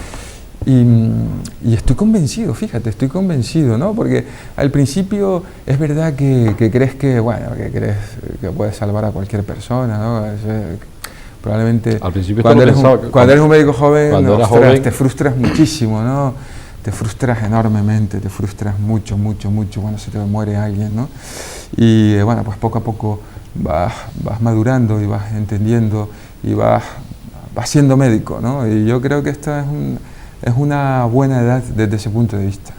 Y estoy convencido, fíjate, estoy convencido, ¿no? Porque al principio es verdad que crees que, bueno, que crees que puedes salvar a cualquier persona, ¿no? Probablemente Al principio cuando cuando eres un médico joven, cuando eras ostras, joven, te frustras muchísimo, ¿no? Te frustras enormemente, te frustras mucho cuando se te muere alguien, ¿no? Y bueno, pues poco a poco vas madurando y vas entendiendo y vas siendo médico, ¿no? Y yo creo que esta es una buena edad desde ese punto de vista.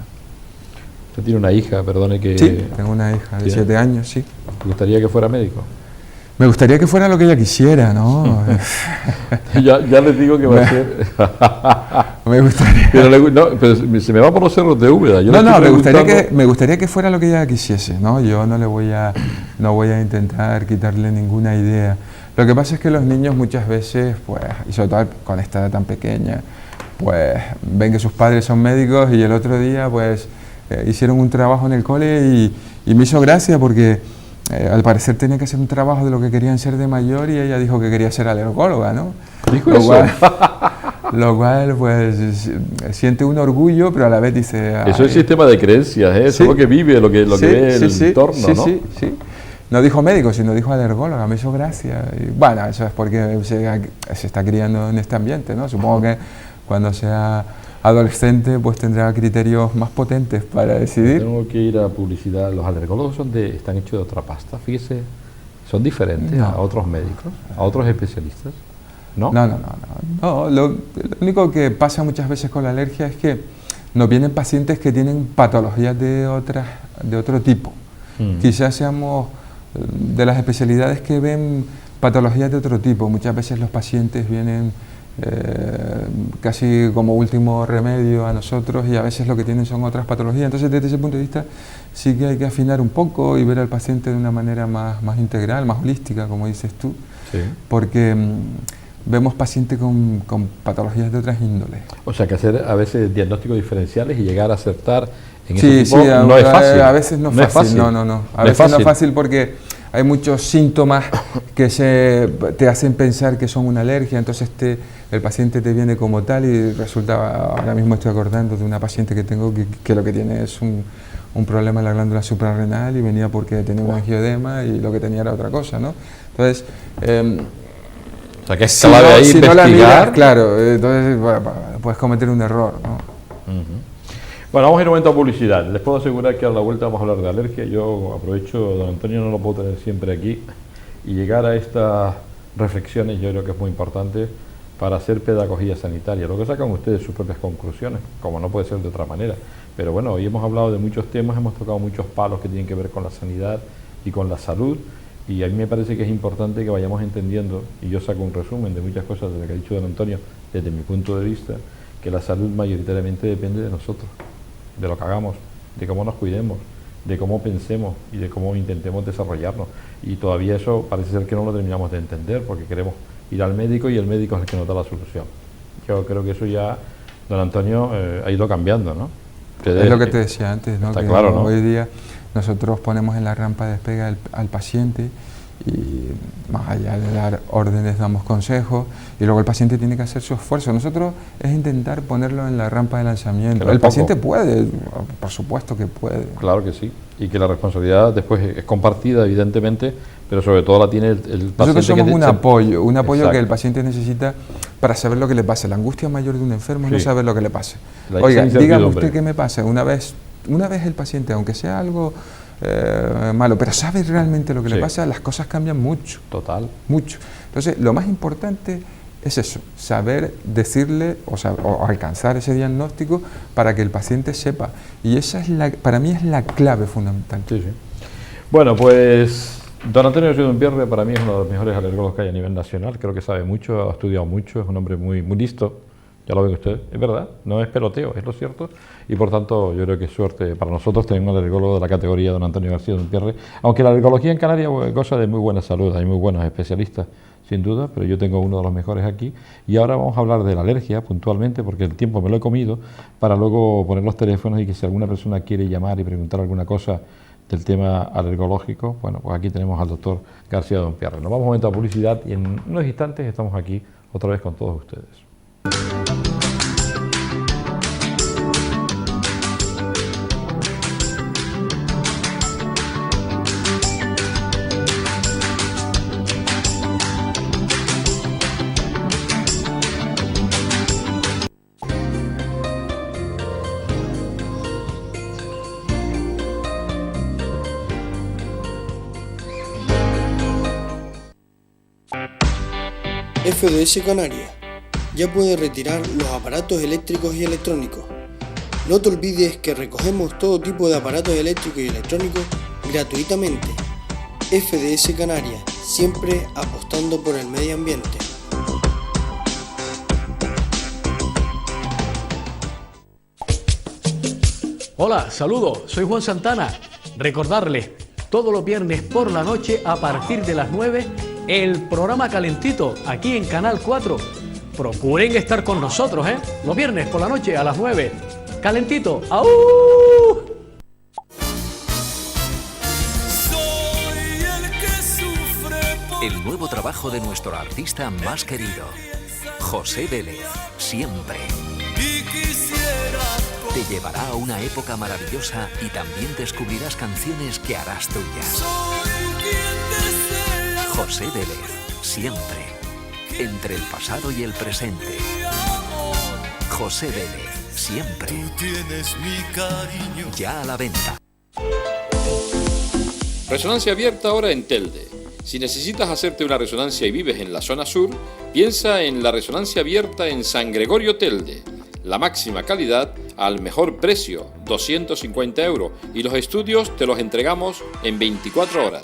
Usted tiene una hija, perdone que... Sí, tengo una hija de 7 años, sí. ¿Te gustaría que fuera médico? Me gustaría que fuera lo que ella quisiera, ¿no? ya les digo que va a ser... Me gustaría... pero se me va por los cerros de Úbeda. Me gustaría que fuera lo que ella quisiese, ¿no? Yo no voy a intentar quitarle ninguna idea. Lo que pasa es que los niños muchas veces, pues, y sobre todo con esta edad tan pequeña, pues ven que sus padres son médicos y el otro día, pues, hicieron un trabajo en el cole y me hizo gracia porque al parecer tenía que hacer un trabajo de lo que querían ser de mayor y ella dijo que quería ser alergóloga, ¿no? ¿Dijo eso? Lo cual, pues, siente un orgullo, pero a la vez dice... Eso es sistema de creencias, ¿eh? Eso es lo que vive, lo que ve el entorno, ¿no? Sí. No dijo médico, sino dijo alergóloga, me hizo gracia. Y, bueno, eso es porque se está criando en este ambiente, ¿no? Supongo que cuando sea adolescente, pues tendrá criterios más potentes para decidir. Tengo que ir a publicidad. Los alergólogos están hechos de otra pasta, fíjese, son diferentes a otros médicos, a otros especialistas. ¿No? No, lo único que pasa muchas veces con la alergia es que nos vienen pacientes que tienen patologías de otro tipo. Quizás seamos de las especialidades que ven patologías de otro tipo. Muchas veces los pacientes vienen casi como último remedio a nosotros y a veces lo que tienen son otras patologías. Entonces, desde ese punto de vista, sí que hay que afinar un poco y ver al paciente de una manera más integral, más holística, como dices tú, porque vemos pacientes con patologías de otras índoles. O sea, que hacer a veces diagnósticos diferenciales y llegar a acertar en ese tipo no es fácil. A veces no es fácil. No. A veces no es fácil porque hay muchos síntomas que te hacen pensar que son una alergia, entonces el paciente te viene como tal y resulta, ahora mismo estoy acordando de una paciente que tengo que lo que tiene es un problema en la glándula suprarrenal y venía porque tenía un angioedema y lo que tenía era otra cosa, ¿no? Entonces... o sea, que es clave ahí investigar. No la miras, claro, entonces puedes cometer un error, ¿no? Bueno, vamos a ir un momento a publicidad. Les puedo asegurar que a la vuelta vamos a hablar de alergia. Yo aprovecho, don Antonio no lo puedo tener siempre aquí, y llegar a estas reflexiones yo creo que es muy importante para hacer pedagogía sanitaria. Lo que sacan ustedes sus propias conclusiones, como no puede ser de otra manera. Pero bueno, hoy hemos hablado de muchos temas, hemos tocado muchos palos que tienen que ver con la sanidad y con la salud. Y a mí me parece que es importante que vayamos entendiendo, y yo saco un resumen de muchas cosas de lo que ha dicho don Antonio, desde mi punto de vista, que la salud mayoritariamente depende de nosotros, de lo que hagamos, de cómo nos cuidemos, de cómo pensemos y de cómo intentemos desarrollarnos. Y todavía eso parece ser que no lo terminamos de entender, porque queremos ir al médico y el médico es el que nos da la solución. Yo creo que eso ya, don Antonio, ha ido cambiando, ¿no? Es lo que te decía antes, ¿no? Está que claro, ¿no? Hoy día nosotros ponemos en la rampa de despegue al paciente y más allá de dar órdenes damos consejos y luego el paciente tiene que hacer su esfuerzo. Nosotros es intentar ponerlo en la rampa de lanzamiento. El paciente puede, por supuesto que puede. Claro que sí, y que la responsabilidad después es compartida evidentemente, pero sobre todo la tiene el paciente. Nosotros somos un apoyo que el paciente necesita para saber lo que le pasa. La angustia mayor de un enfermo es no saber lo que le pasa. Oiga, dígame usted qué me pasa. Una vez el paciente, aunque sea algo malo, pero sabe realmente lo que le pasa, las cosas cambian mucho. Total. Mucho. Entonces, lo más importante es eso, saber decirle o alcanzar ese diagnóstico para que el paciente sepa. Y esa es para mí es la clave fundamental. Sí. Bueno, pues don Antonio Dompierre para mí es uno de los mejores alergólogos que hay a nivel nacional. Creo que sabe mucho, ha estudiado mucho, es un hombre muy listo. Ya lo ven ustedes, es verdad, no es peloteo, es lo cierto, y por tanto yo creo que es suerte para nosotros tener un alergólogo de la categoría don Antonio García Dompierre, aunque la alergología en Canarias goza de muy buena salud, hay muy buenos especialistas, sin duda, pero yo tengo uno de los mejores aquí, y ahora vamos a hablar de la alergia puntualmente, porque el tiempo me lo he comido, para luego poner los teléfonos y que si alguna persona quiere llamar y preguntar alguna cosa del tema alergológico, bueno, pues aquí tenemos al doctor García Dompierre. Nos vamos un momento a publicidad y en unos instantes estamos aquí otra vez con todos ustedes. FDS Canarias. Ya puedes retirar los aparatos eléctricos y electrónicos. No te olvides que recogemos todo tipo de aparatos eléctricos y electrónicos gratuitamente. FDS Canarias, siempre apostando por el medio ambiente. Hola, saludos, soy Juan Santana. Recordarles, todos los viernes por la noche a partir de las 9, el programa Calentito, aquí en Canal 4. Procuren estar con nosotros, los viernes por la noche a las 9. Calentito, ¡au! El nuevo trabajo de nuestro artista más querido, José Vélez, siempre. Te llevará a una época maravillosa y también descubrirás canciones que harás tuyas. José Vélez, siempre. Entre el pasado y el presente. José Vélez, siempre. Tú tienes mi cariño. Ya a la venta. Resonancia abierta ahora en Telde. Si necesitas hacerte una resonancia y vives en la zona sur, piensa en la resonancia abierta en San Gregorio Telde. La máxima calidad al mejor precio, 250 €, y los estudios te los entregamos en 24 horas.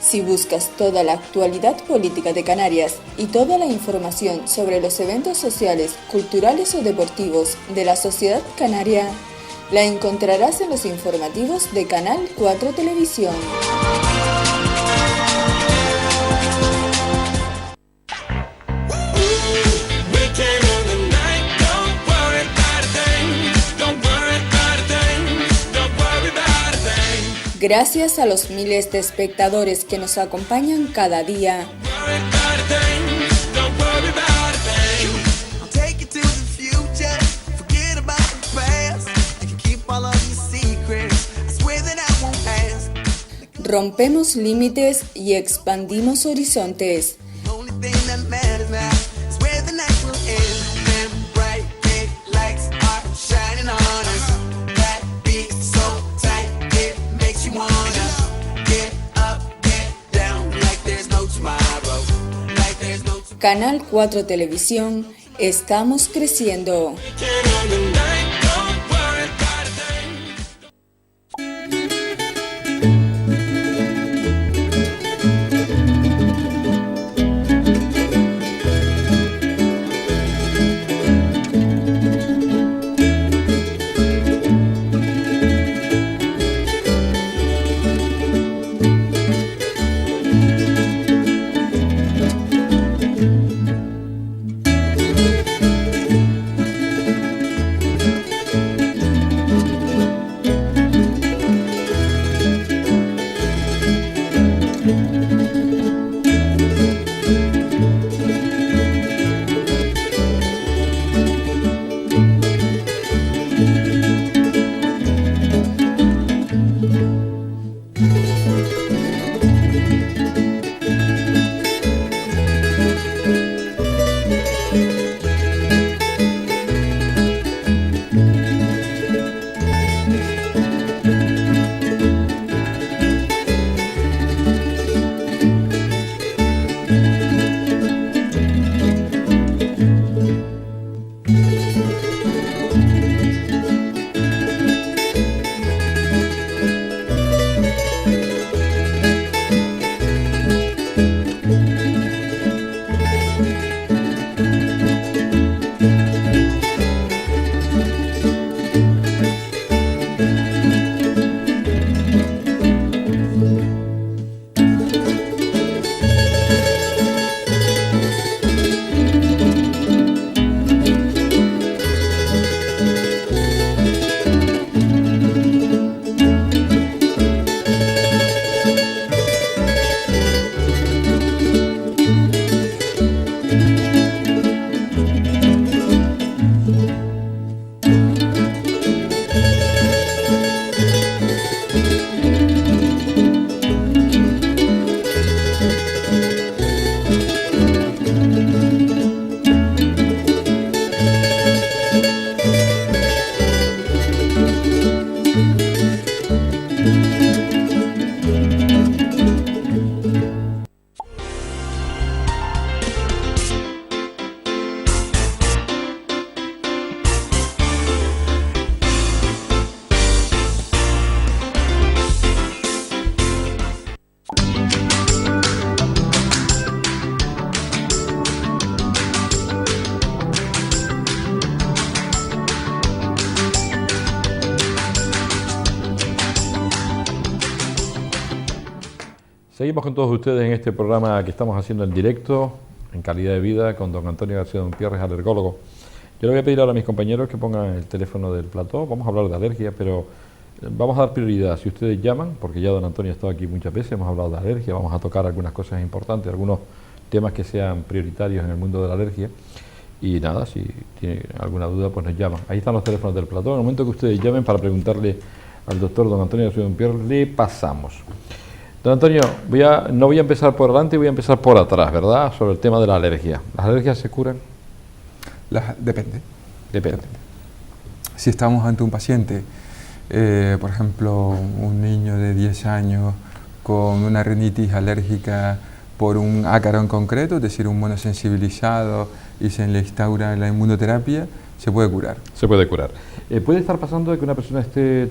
Si buscas toda la actualidad política de Canarias y toda la información sobre los eventos sociales, culturales o deportivos de la sociedad canaria, la encontrarás en los informativos de Canal 4 Televisión. Gracias a los miles de espectadores que nos acompañan cada día. Rompemos límites y expandimos horizontes. Canal 4 Televisión, estamos creciendo. Seguimos con todos ustedes en este programa que estamos haciendo en directo, en calidad de vida, con don Antonio García Dompierres, alergólogo. Yo le voy a pedir ahora a mis compañeros que pongan el teléfono del plató. Vamos a hablar de alergias, pero Vamos a dar prioridad si ustedes llaman, porque ya don Antonio ha estado aquí muchas veces, hemos hablado de alergia, vamos a tocar algunas cosas importantes, algunos temas que sean prioritarios en el mundo de la alergia. Y nada, si tiene alguna duda, pues nos llaman. Ahí están los teléfonos del plató. En el momento que ustedes llamen para preguntarle al doctor don Antonio García Dompierre, le pasamos. Don Antonio, no voy a empezar por delante, voy a empezar por atrás, ¿verdad? Sobre el tema de la alergia. ¿Las alergias se curan? Depende. Depende. Si estamos ante un paciente, por ejemplo, un niño de 10 años con una rinitis alérgica por un ácaro en concreto, es decir, un monosensibilizado, y se le instaura la inmunoterapia, se puede curar. Se puede curar. Puede estar pasando de que una persona esté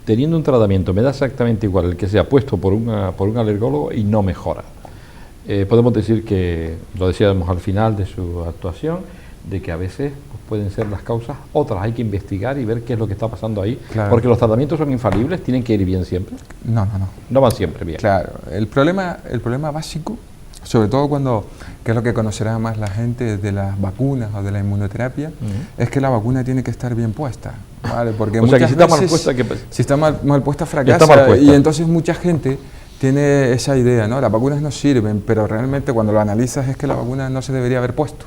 teniendo un tratamiento, me da exactamente igual el que sea puesto por un alergólogo y no mejora. Podemos decir que, lo decíamos al final de su actuación, de que a veces pueden ser las causas, otras hay que investigar y ver qué es lo que está pasando ahí, claro. Porque los tratamientos son infalibles, tienen que ir bien siempre. No. No van siempre bien. Claro, el problema básico, sobre todo que es lo que conocerá más la gente de las vacunas o de la inmunoterapia, es que la vacuna tiene que estar bien puesta, ¿vale? Porque o sea, que si está mal puesta, si está mal puesta fracasa, y entonces mucha gente tiene esa idea, ¿no? Las vacunas no sirven, pero realmente cuando lo analizas es que la vacuna no se debería haber puesto.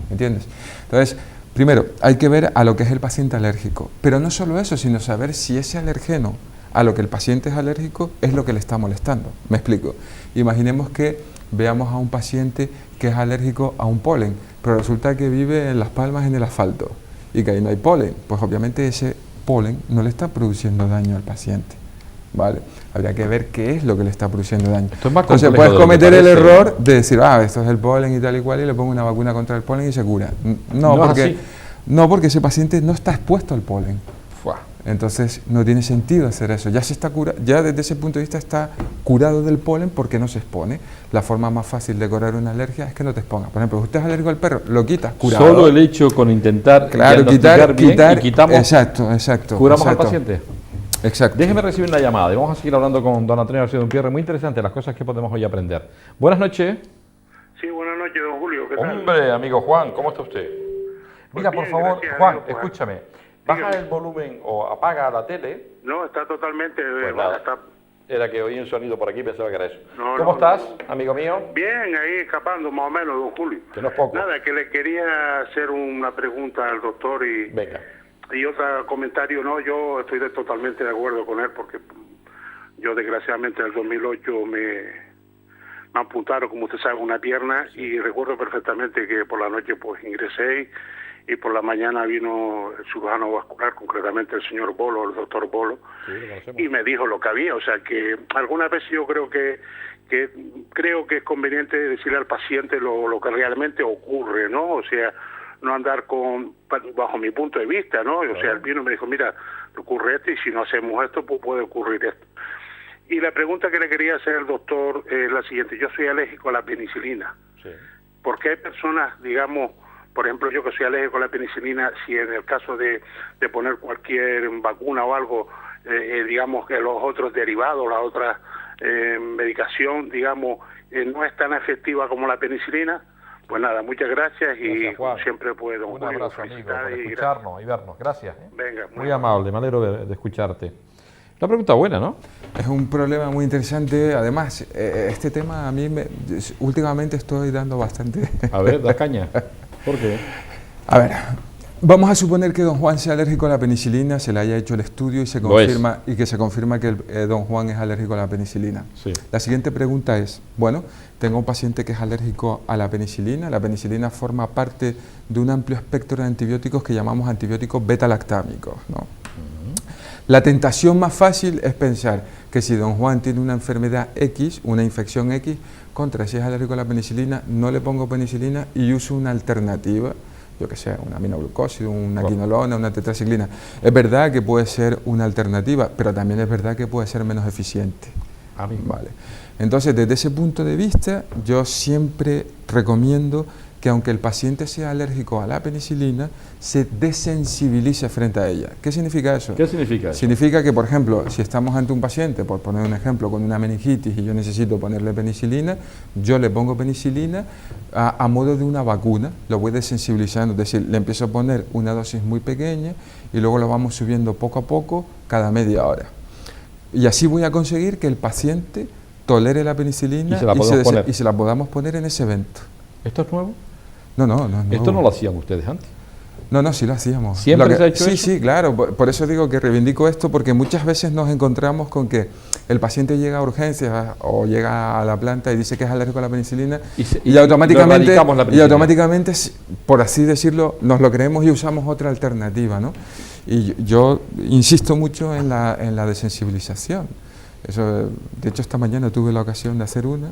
¿Entiendes? Entonces, primero, hay que ver a lo que es el paciente alérgico, pero no solo eso, sino saber si ese alergeno a lo que el paciente es alérgico es lo que le está molestando. Me explico. Imaginemos que veamos a un paciente que es alérgico a un polen, pero resulta que vive en Las Palmas en el asfalto y que ahí no hay polen. Pues obviamente ese polen no le está produciendo daño al paciente, ¿vale? Habría que ver qué es lo que le está produciendo daño. Entonces puedes cometer el error de decir, esto es el polen y tal y cual, y le pongo una vacuna contra el polen y se cura. No, porque ese paciente no está expuesto al polen. Entonces no tiene sentido hacer eso. Ya desde ese punto de vista está curado del polen porque no se expone. La forma más fácil de curar una alergia es que no te expongas. Por ejemplo, usted es alérgico al perro, lo quitas, curado. Solo el hecho con intentar quitar bien y quitamos, exacto. Curamos al paciente. Exacto. Déjeme recibir una llamada y vamos a seguir hablando con don Antonio García Dompierre. Muy interesante las cosas que podemos hoy aprender. Buenas noches. Sí, buenas noches, don Julio. ¿Qué tal? Hombre, amigo Juan, ¿cómo está usted? Mira, por favor, Juan, escúchame. Baja el volumen o apaga la tele. No, está totalmente... Era que oí un sonido por aquí y pensaba que era eso. ¿Cómo estás, amigo mío? Bien, ahí escapando más o menos, don Julio. Que no es poco. Nada, que le quería hacer una pregunta al doctor y... Venga. Y otro comentario, yo estoy totalmente de acuerdo con él porque yo desgraciadamente en el 2008 me amputaron, como usted sabe, una pierna y recuerdo perfectamente que por la noche pues ingresé y por la mañana vino el cirujano vascular, concretamente el señor Bolo, el doctor Bolo, y me dijo lo que había. O sea que algunas veces yo creo que es conveniente decirle al paciente lo que realmente ocurre, ¿no? O sea, no andar bajo mi punto de vista, ¿no? O sea, él vino y me dijo, mira, ocurre esto y si no hacemos esto, pues puede ocurrir esto. Y la pregunta que le quería hacer al doctor es la siguiente. Yo soy alérgico a la penicilina. Sí. Porque hay personas, digamos, por ejemplo, yo que soy alérgico a la penicilina, si en el caso de poner cualquier vacuna o algo, digamos que los otros derivados, la otra medicación, digamos, no es tan efectiva como la penicilina, pues nada, muchas gracias y como siempre puedo. Un abrazo, amigo, por escucharnos y vernos. Gracias. Venga, muy amable, me alegro de escucharte. Una pregunta buena, ¿no? Es un problema muy interesante. Además, este tema a mí últimamente estoy dando bastante... A ver, da caña. ¿Por qué? A ver, vamos a suponer que don Juan sea alérgico a la penicilina, se le haya hecho el estudio y se confirma que don Juan es alérgico a la penicilina. Sí. La siguiente pregunta es, bueno, tengo un paciente que es alérgico a la penicilina. La penicilina forma parte de un amplio espectro de antibióticos que llamamos antibióticos beta-lactámicos, ¿no? La tentación más fácil es pensar que si don Juan tiene una enfermedad X, una infección X, si es alérgico a la penicilina, no le pongo penicilina y uso una alternativa, yo que sé, una aminoglucósido, una quinolona, una tetraciclina. Es verdad que puede ser una alternativa, pero también es verdad que puede ser menos eficiente. Vale. Entonces, desde ese punto de vista, yo siempre recomiendo que aunque el paciente sea alérgico a la penicilina, se desensibilice frente a ella. ¿Qué significa eso? ¿Qué significa eso? Significa que, por ejemplo, si estamos ante un paciente, por poner un ejemplo, con una meningitis y yo necesito ponerle penicilina, yo le pongo penicilina a modo de una vacuna, lo voy desensibilizando, es decir, le empiezo a poner una dosis muy pequeña y luego lo vamos subiendo poco a poco cada media hora. Y así voy a conseguir que el paciente tolere la penicilina y se la podamos poner en ese evento. ¿Esto es nuevo? No, no, no es nuevo. ¿Esto no lo hacían ustedes antes? No, sí lo hacíamos. ¿Siempre se ha hecho eso? Sí, claro. Por eso digo que reivindico esto, porque muchas veces nos encontramos con que el paciente llega a urgencias o llega a la planta y dice que es alérgico a la penicilina y automáticamente, por así decirlo, nos lo creemos y usamos otra alternativa, ¿no? Y yo insisto mucho en la desensibilización. Eso, de hecho, esta mañana tuve la ocasión de hacer una.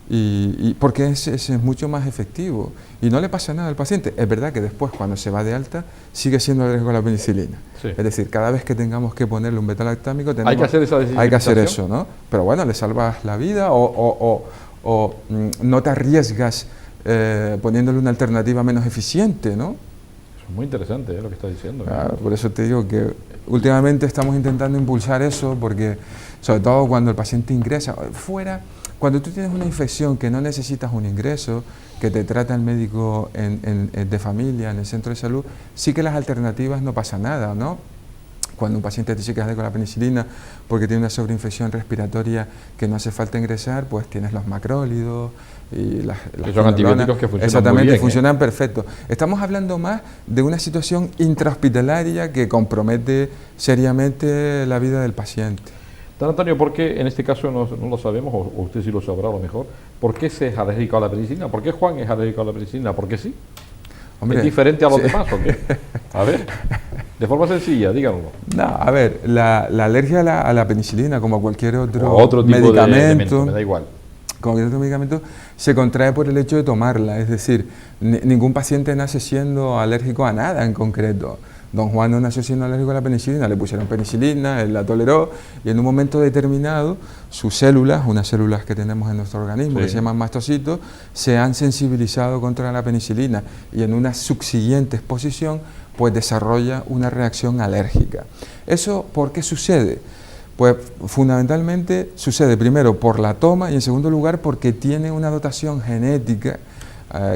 Y porque es mucho más efectivo y no le pasa nada al paciente. Es verdad que después, cuando se va de alta, sigue siendo alérgico a la penicilina. Sí. Es decir, cada vez que tengamos que ponerle un betalactámico, hay que hacer esa desinfectación. Hay que hacer eso, ¿no? Pero bueno, le salvas la vida o no te arriesgas poniéndole una alternativa menos eficiente, ¿no? Eso es muy interesante, lo que estás diciendo. Claro, por eso te digo que últimamente estamos intentando impulsar eso, porque sobre todo cuando el paciente ingresa cuando tú tienes una infección que no necesitas un ingreso, que te trata el médico de familia, en el centro de salud, sí que las alternativas no pasa nada, ¿no? Cuando un paciente te dice que es alérgico a la penicilina porque tiene una sobreinfección respiratoria que no hace falta ingresar, pues tienes los macrólidos y las son antibióticos que funcionan exactamente, muy bien, funcionan perfecto. Estamos hablando más de una situación intrahospitalaria que compromete seriamente la vida del paciente. Don Antonio, ¿por qué en este caso no lo sabemos, o usted sí lo sabrá a lo mejor, por qué se es alérgico a la penicilina? ¿Por qué Juan es alérgico a la penicilina? ¿Por qué sí? Hombre, ¿es diferente a los demás o qué? A ver, de forma sencilla, díganlo. No, a ver, la alergia a la penicilina, como a cualquier otro tipo medicamento, me da igual. Como cualquier otro medicamento, se contrae por el hecho de tomarla. Es decir, ningún paciente nace siendo alérgico a nada en concreto. Don Juan no nació siendo alérgico a la penicilina, le pusieron penicilina, él la toleró y en un momento determinado sus células, unas células que tenemos en nuestro organismo que se llaman mastocitos, se han sensibilizado contra la penicilina y en una subsiguiente exposición pues desarrolla una reacción alérgica. ¿Eso por qué sucede? Pues fundamentalmente sucede primero por la toma y en segundo lugar porque tiene una dotación genética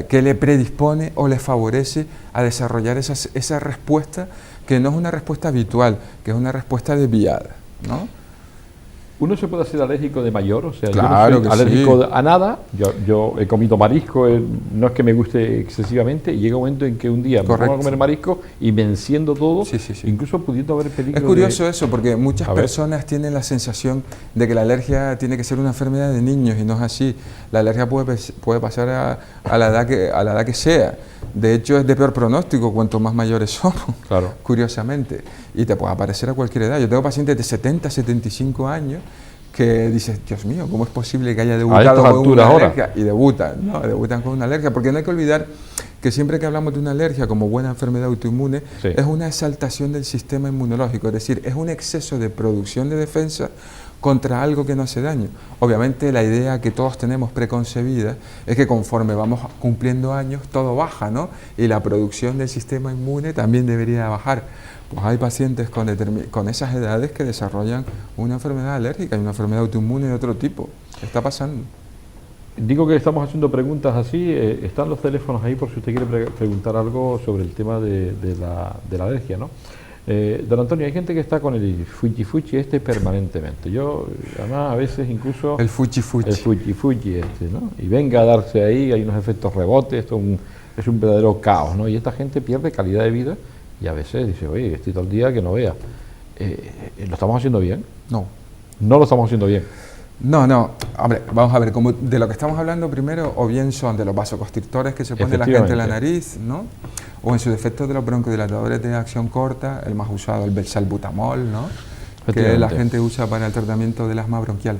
que le predispone o le favorece a desarrollar esa respuesta que no es una respuesta habitual, que es una respuesta desviada, ¿no? ¿Uno se puede hacer alérgico de mayor? O sea, claro, yo no soy alérgico a nada, yo he comido marisco, no es que me guste excesivamente, y llega un momento en que un día me pongo a comer marisco y me enciendo todo, incluso pudiendo haber peligro. Es curioso eso, porque muchas personas tienen la sensación de que la alergia tiene que ser una enfermedad de niños, y no es así. La alergia puede pasar a la edad que sea. De hecho, es de peor pronóstico cuanto más mayores somos, curiosamente, y te puede aparecer a cualquier edad. Yo tengo pacientes de 70, 75 años que dices, Dios mío, ¿cómo es posible que haya debutado con una alergia? Y debutan con una alergia, porque no hay que olvidar que siempre que hablamos de una alergia como buena enfermedad autoinmune, es una exaltación del sistema inmunológico, es decir, es un exceso de producción de defensa contra algo que no hace daño. Obviamente la idea que todos tenemos preconcebida es que conforme vamos cumpliendo años todo baja, ¿no? Y la producción del sistema inmune también debería bajar. Pues hay pacientes con esas edades que desarrollan una enfermedad alérgica y una enfermedad autoinmune de otro tipo. ¿Qué está pasando? Digo que estamos haciendo preguntas así, están los teléfonos ahí por si usted quiere preguntar algo sobre el tema de la alergia, ¿no? Don Antonio, hay gente que está con el fuchi permanentemente. Yo, además, a veces incluso... El fuchi. ¿no? Y venga a darse ahí, hay unos efectos rebotes, esto es un verdadero caos, ¿no? Y esta gente pierde calidad de vida y a veces dice, oye, estoy todo el día que no vea. ¿Lo estamos haciendo bien? No. No lo estamos haciendo bien. No, hombre, vamos a ver, como de lo que estamos hablando primero, o bien son de los vasoconstrictores que se pone la gente en la nariz, ¿no? O en su defecto de los broncodilatadores de acción corta, el más usado, el salbutamol, ¿no? Que la gente usa para el tratamiento del asma bronquial.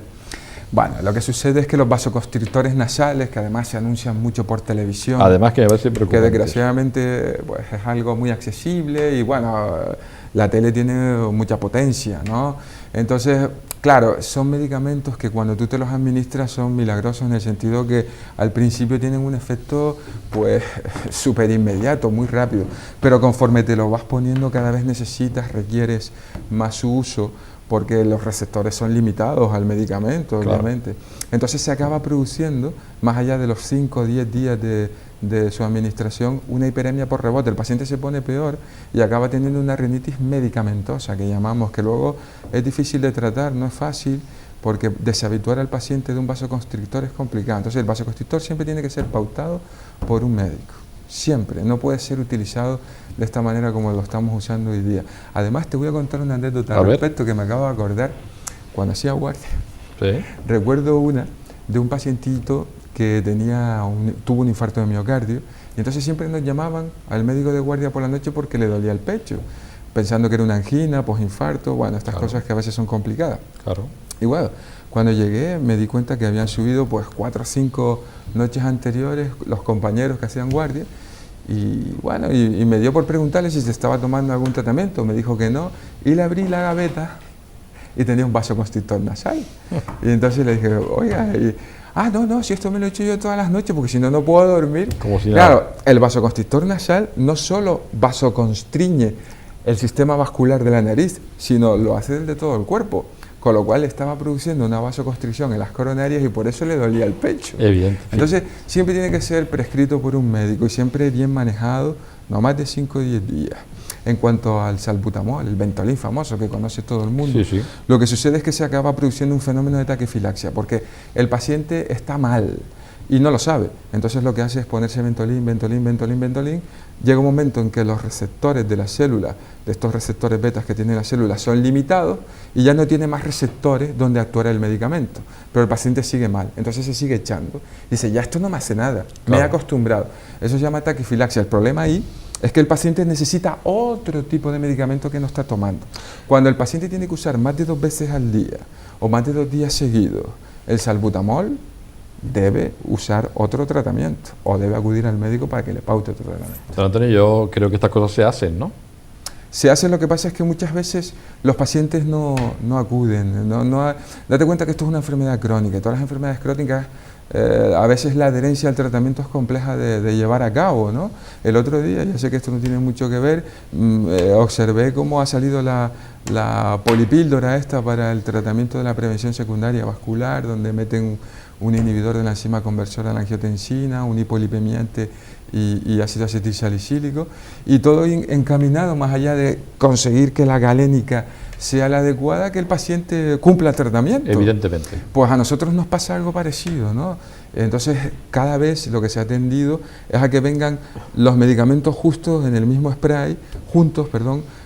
Bueno, lo que sucede es que los vasoconstrictores nasales, que además se anuncian mucho por televisión, Además que me parece que preocupante. desgraciadamente pues, es algo muy accesible y bueno, la tele tiene mucha potencia, ¿no? Entonces, claro, son medicamentos que cuando tú te los administras son milagrosos en el sentido que al principio tienen un efecto pues súper inmediato, muy rápido, pero conforme te lo vas poniendo cada vez necesitas, requieres más su uso, porque los receptores son limitados al medicamento, obviamente. Entonces se acaba produciendo, más allá de los 5 o 10 días de su administración, una hiperemia por rebote. El paciente se pone peor y acaba teniendo una rinitis medicamentosa, que llamamos, que luego es difícil de tratar, no es fácil, porque deshabituar al paciente de un vasoconstrictor es complicado. Entonces el vasoconstrictor siempre tiene que ser pautado por un médico. Siempre, no puede ser utilizado de esta manera como lo estamos usando hoy día. Además, te voy a contar una anécdota al respecto que me acabo de acordar cuando hacía guardia. Sí. Recuerdo una de un pacientito que tuvo un infarto de miocardio y entonces siempre nos llamaban al médico de guardia por la noche porque le dolía el pecho, pensando que era una angina, posinfarto, bueno, estas cosas que a veces son complicadas. Claro. Y bueno, cuando llegué me di cuenta que habían subido pues 4 o 5 noches anteriores los compañeros que hacían guardia y bueno, y me dio por preguntarle si se estaba tomando algún tratamiento, me dijo que no y le abrí la gaveta y tenía un vasoconstrictor nasal y entonces le dije, oiga, no, si esto me lo he hecho yo todas las noches porque si no, no puedo dormir. Como si claro, nada. el vasoconstrictor nasal no solo vasoconstriñe el sistema vascular de la nariz, sino lo hace de todo el cuerpo. Con lo cual estaba produciendo una vasoconstricción en las coronarias y por eso le dolía el pecho. Evidente. Entonces, siempre tiene que ser prescrito por un médico y siempre bien manejado, no más de 5 o 10 días. En cuanto al salbutamol, el Ventolin famoso que conoce todo el mundo, Sí. lo que sucede es que se acaba produciendo un fenómeno de taquifilaxia, porque el paciente está mal y no lo sabe. Entonces lo que hace es ponerse Ventolin. Llega un momento en que los receptores de la célula, de estos receptores betas que tiene la célula, son limitados y ya no tiene más receptores donde actuar el medicamento. Pero el paciente sigue mal, entonces se sigue echando. Dice, ya esto no me hace nada, me he acostumbrado. Eso se llama taquifilaxia. El problema ahí es que el paciente necesita otro tipo de medicamento que no está tomando. Cuando el paciente tiene que usar más de 2 veces al día o más de 2 días seguidos el salbutamol, debe usar otro tratamiento o debe acudir al médico para que le paute otro tratamiento. Don Antonio, yo creo que estas cosas se hacen, ¿no? Se hace, lo que pasa es que muchas veces los pacientes no acuden. Date cuenta que esto es una enfermedad crónica. Todas las enfermedades crónicas, a veces la adherencia al tratamiento es compleja de llevar a cabo, ¿no? El otro día, ya sé que esto no tiene mucho que ver, observé cómo ha salido la polipíldora esta para el tratamiento de la prevención secundaria vascular, donde meten un inhibidor de la enzima conversora de la angiotensina, un hipolipemiante y ácido acetilsalicílico, y todo encaminado más allá de conseguir que la galénica sea la adecuada, que el paciente cumpla el tratamiento. Evidentemente. Pues a nosotros nos pasa algo parecido, ¿no? Entonces, cada vez lo que se ha tendido es a que vengan los medicamentos justos en el mismo spray, juntos,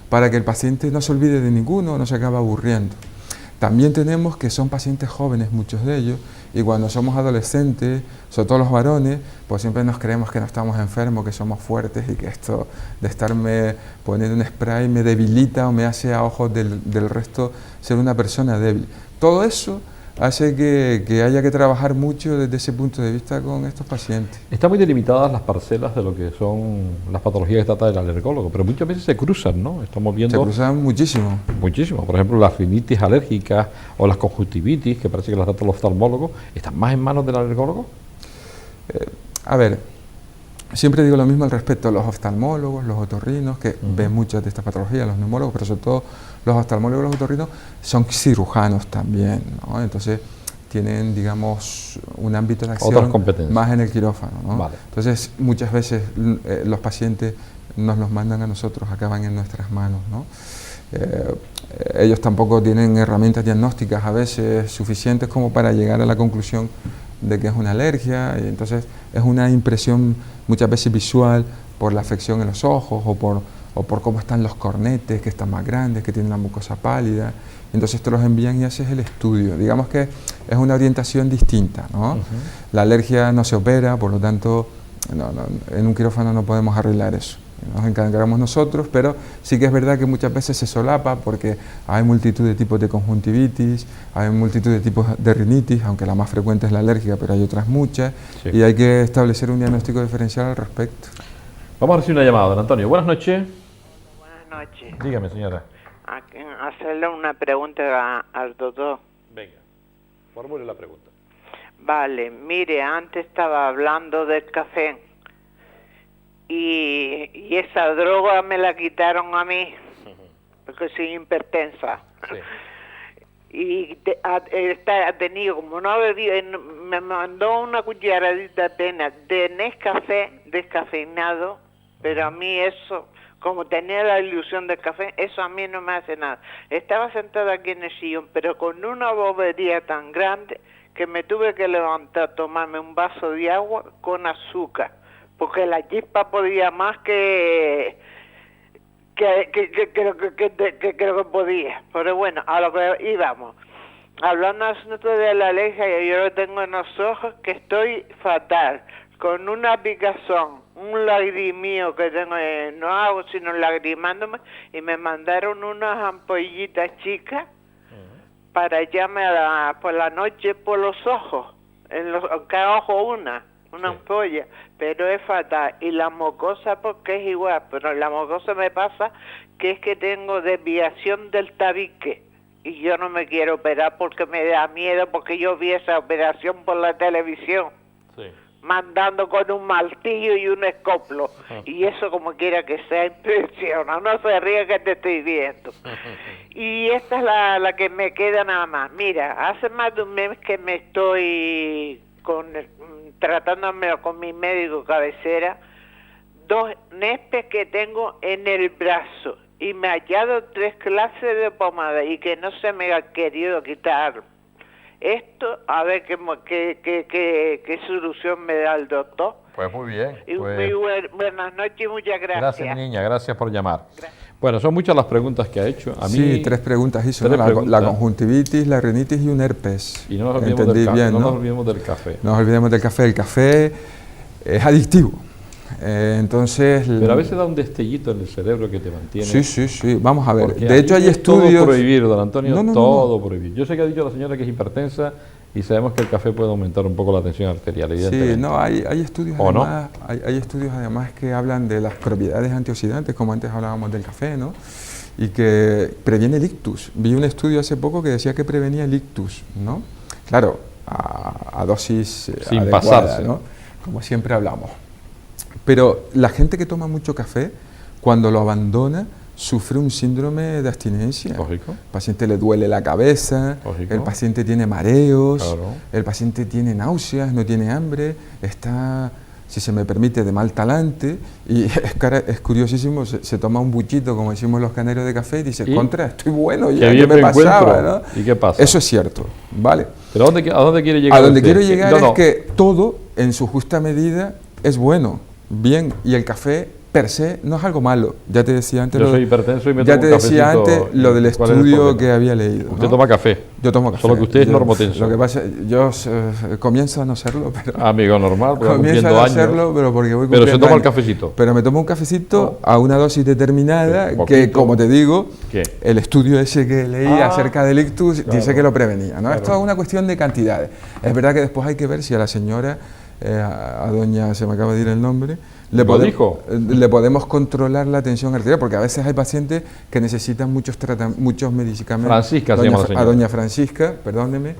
para que el paciente no se olvide de ninguno, no se acabe aburriendo. También tenemos que son pacientes jóvenes, muchos de ellos, y cuando somos adolescentes, sobre todo los varones, pues siempre nos creemos que no estamos enfermos, que somos fuertes y que esto de estarme poniendo un spray me debilita o me hace a ojos del resto ser una persona débil. Todo eso hace que haya que trabajar mucho desde ese punto de vista con estos pacientes. Están muy delimitadas las parcelas de lo que son las patologías que trata el alergólogo, pero muchas veces se cruzan, ¿no? Estamos viendo... Se cruzan muchísimo. Muchísimo. Por ejemplo, las rinitis alérgicas o las conjuntivitis, que parece que las trata el oftalmólogo, ¿están más en manos del alergólogo? A ver, siempre digo lo mismo al respecto. Los oftalmólogos, los otorrinos, que ven muchas de estas patologías, los neumólogos, pero sobre todo los oftalmólogos y los otorrinos son cirujanos también, ¿no? Entonces tienen, digamos, un ámbito de acción más en el quirófano, ¿no? Vale. Entonces muchas veces los pacientes nos los mandan a nosotros, acaban en nuestras manos, ¿no? Ellos tampoco tienen herramientas diagnósticas a veces suficientes como para llegar a la conclusión de que es una alergia, y entonces es una impresión muchas veces visual por la afección en los ojos o por cómo están los cornetes, que están más grandes, que tienen la mucosa pálida. Entonces te los envían y haces el estudio. Digamos que es una orientación distinta, ¿no? La alergia no se opera, por lo tanto en un quirófano no podemos arreglar eso. nos encargamos nosotros, pero sí que es verdad que muchas veces se solapa porque hay multitud de tipos de conjuntivitis, hay multitud de tipos de rinitis, aunque la más frecuente es la alérgica, pero hay otras muchas, Sí. y hay que establecer un diagnóstico diferencial al respecto. Vamos a recibir una llamada, don Antonio. Buenas noches. Buenas noches. Dígame, señora. Hacerle una pregunta al doctor. Venga, formule la pregunta. Vale, mire, antes estaba hablando del café y esa droga me la quitaron a mí porque soy hipertensa. Sí. Y ha tenido, como no bebí, me mandó una cucharadita apenas de Nescafé descafeinado, pero a mí eso, como tenía la ilusión del café, eso a mí no me hace nada. Estaba sentada aquí en el sillón, pero con una bobería tan grande que me tuve que levantar, tomarme un vaso de agua con azúcar, porque la chispa podía más que creo que podía. Pero bueno, a lo que íbamos. Hablando de la alergia, yo lo tengo en los ojos que estoy fatal, con una picazón, un lagrimío que tengo, no hago sino lagrimándome, y me mandaron unas ampollitas chicas para echarme por la noche por los ojos, en cada ojo una ampolla, pero es fatal. Y la mucosa, porque es igual, pero la mucosa me pasa que es que tengo desviación del tabique y yo no me quiero operar porque me da miedo, porque yo vi esa operación por la televisión, Sí. mandando con un martillo y un escoplo, y eso, como quiera que sea, impresiona. No se ríe que te estoy viendo. Y esta es la que me queda nada más. Mira, hace más de un mes que me estoy tratándome con mi médico cabecera, 2 nespes que tengo en el brazo, y me ha hallado 3 clases de pomada y que no se me ha querido quitar. Esto, a ver qué solución me da el doctor. Pues muy bien. Y Pues, muy buenas noches y muchas gracias. gracias, niña. Gracias por llamar. Bueno, son muchas las preguntas que ha hecho. A mí, Sí, 3 preguntas hizo, ¿no? tres La preguntas. conjuntivitis, la rinitis y un herpes. Y no nos olvidemos, Entendí del, bien, no ¿no? nos olvidemos del café. No nos olvidemos del café. El café es adictivo. Entonces... Pero a veces da un destellito en el cerebro que te mantiene. Sí. Vamos a ver. Porque De hecho, hay aquí es estudios... todo prohibido, don Antonio, No. todo prohibido. Yo sé que ha dicho la señora que es hipertensa y sabemos que el café puede aumentar un poco la tensión arterial, evidentemente. Sí, no, hay estudios ¿O no? además, hay estudios además que hablan de las propiedades antioxidantes, como antes hablábamos del café, ¿no? Y que previene el ictus. Vi un estudio hace poco que decía que prevenía el ictus, ¿no? Claro, a dosis Sin adecuada, pasarse, ¿no? Como siempre hablamos. Pero la gente que toma mucho café, cuando lo abandona, sufre un síndrome de abstinencia. Lógico. El paciente le duele la cabeza, Lógico. el paciente tiene mareos, Claro. el paciente tiene náuseas, no tiene hambre, está, si se me permite, de mal talante, y es curiosísimo, se toma un buchito, como decimos los canarios, de café y dice, ¿Y? contra, estoy bueno, Qué ya, bien ¿qué me me pasaba? encuentro. ¿no? ¿Y qué pasa? Eso es cierto, ¿vale? ¿Pero a dónde quiere llegar? A donde usted? quiero llegar No. es que todo, en su justa medida, es bueno, bien, y el café per se no es algo malo. Ya te decía antes, Yo soy hipertenso y me ya tomo te un decía cafecito. antes lo del ¿Cuál es el estudio problema? que había leído. Usted ¿no? toma café. Yo tomo café. Solo que usted es Yo- normotenso. Lo que pasa, yo comienzo a no serlo, pero Amigo normal, porque va comienzo a cumpliendo no años. serlo, pero porque voy Pero se cumpliendo toma el años. cafecito. Pero me tomo un cafecito a una dosis determinada Sí, que, poquito. como te digo, ¿Qué? el estudio ese que leí Ah, acerca del ictus dice claro. que lo prevenía, ¿no? Claro. Esto es una cuestión de cantidades. Es verdad que después hay que ver si a la señora, a doña, se me acaba de ir el nombre, le podemos controlar la tensión arterial, porque a veces hay pacientes que necesitan muchos medicamentos. Francisca se llama la señora. A doña Francisca, perdóneme,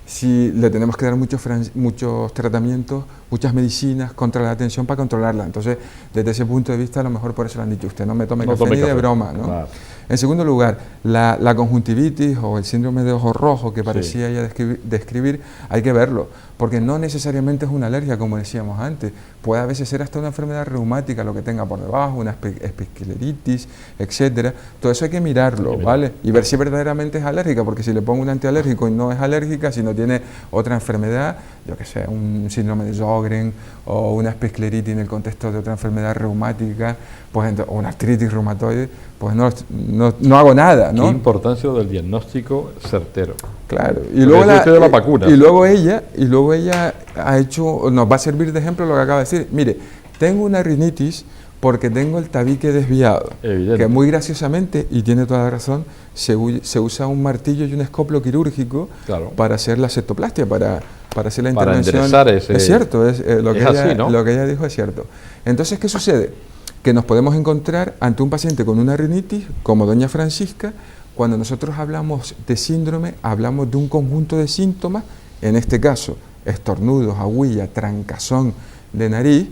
si le tenemos que dar muchos tratamientos, muchas medicinas contra la tensión para controlarla. Entonces, desde ese punto de vista, a lo mejor por eso le han dicho, usted no me tome No café tome ni de café. broma, ¿no? Claro. En segundo lugar, la conjuntivitis o el síndrome de ojo rojo que parecía ella describir, hay que verlo, porque no necesariamente es una alergia, como decíamos antes, puede a veces ser hasta una enfermedad reumática lo que tenga por debajo, una espiscleritis, etcétera. Todo eso hay que mirarlo, ¿vale? Y ver si verdaderamente es alérgica, porque si le pongo un antialérgico y no es alérgica, si no tiene otra enfermedad, yo que sé, un síndrome de Sjögren o una espiscleritis en el contexto de otra enfermedad reumática, pues o una artritis reumatoide, pues no hago nada, ¿no? Qué importancia lo del diagnóstico certero. Claro. Y luego, de la vacuna. y luego ella ha hecho, nos va a servir de ejemplo lo que acaba de decir. Mire, tengo una rinitis porque tengo el tabique desviado. Evidente. Que muy graciosamente, y tiene toda la razón, se usa un martillo y un escoplo quirúrgico para hacer la septoplastia, para hacer la intervención. Enderezar ese... Es cierto, lo que ella dijo es cierto. Entonces, ¿qué sucede? Que nos podemos encontrar ante un paciente con una rinitis, como doña Francisca. Cuando nosotros hablamos de síndrome, hablamos de un conjunto de síntomas, en este caso, estornudos, aguilla, trancazón de nariz,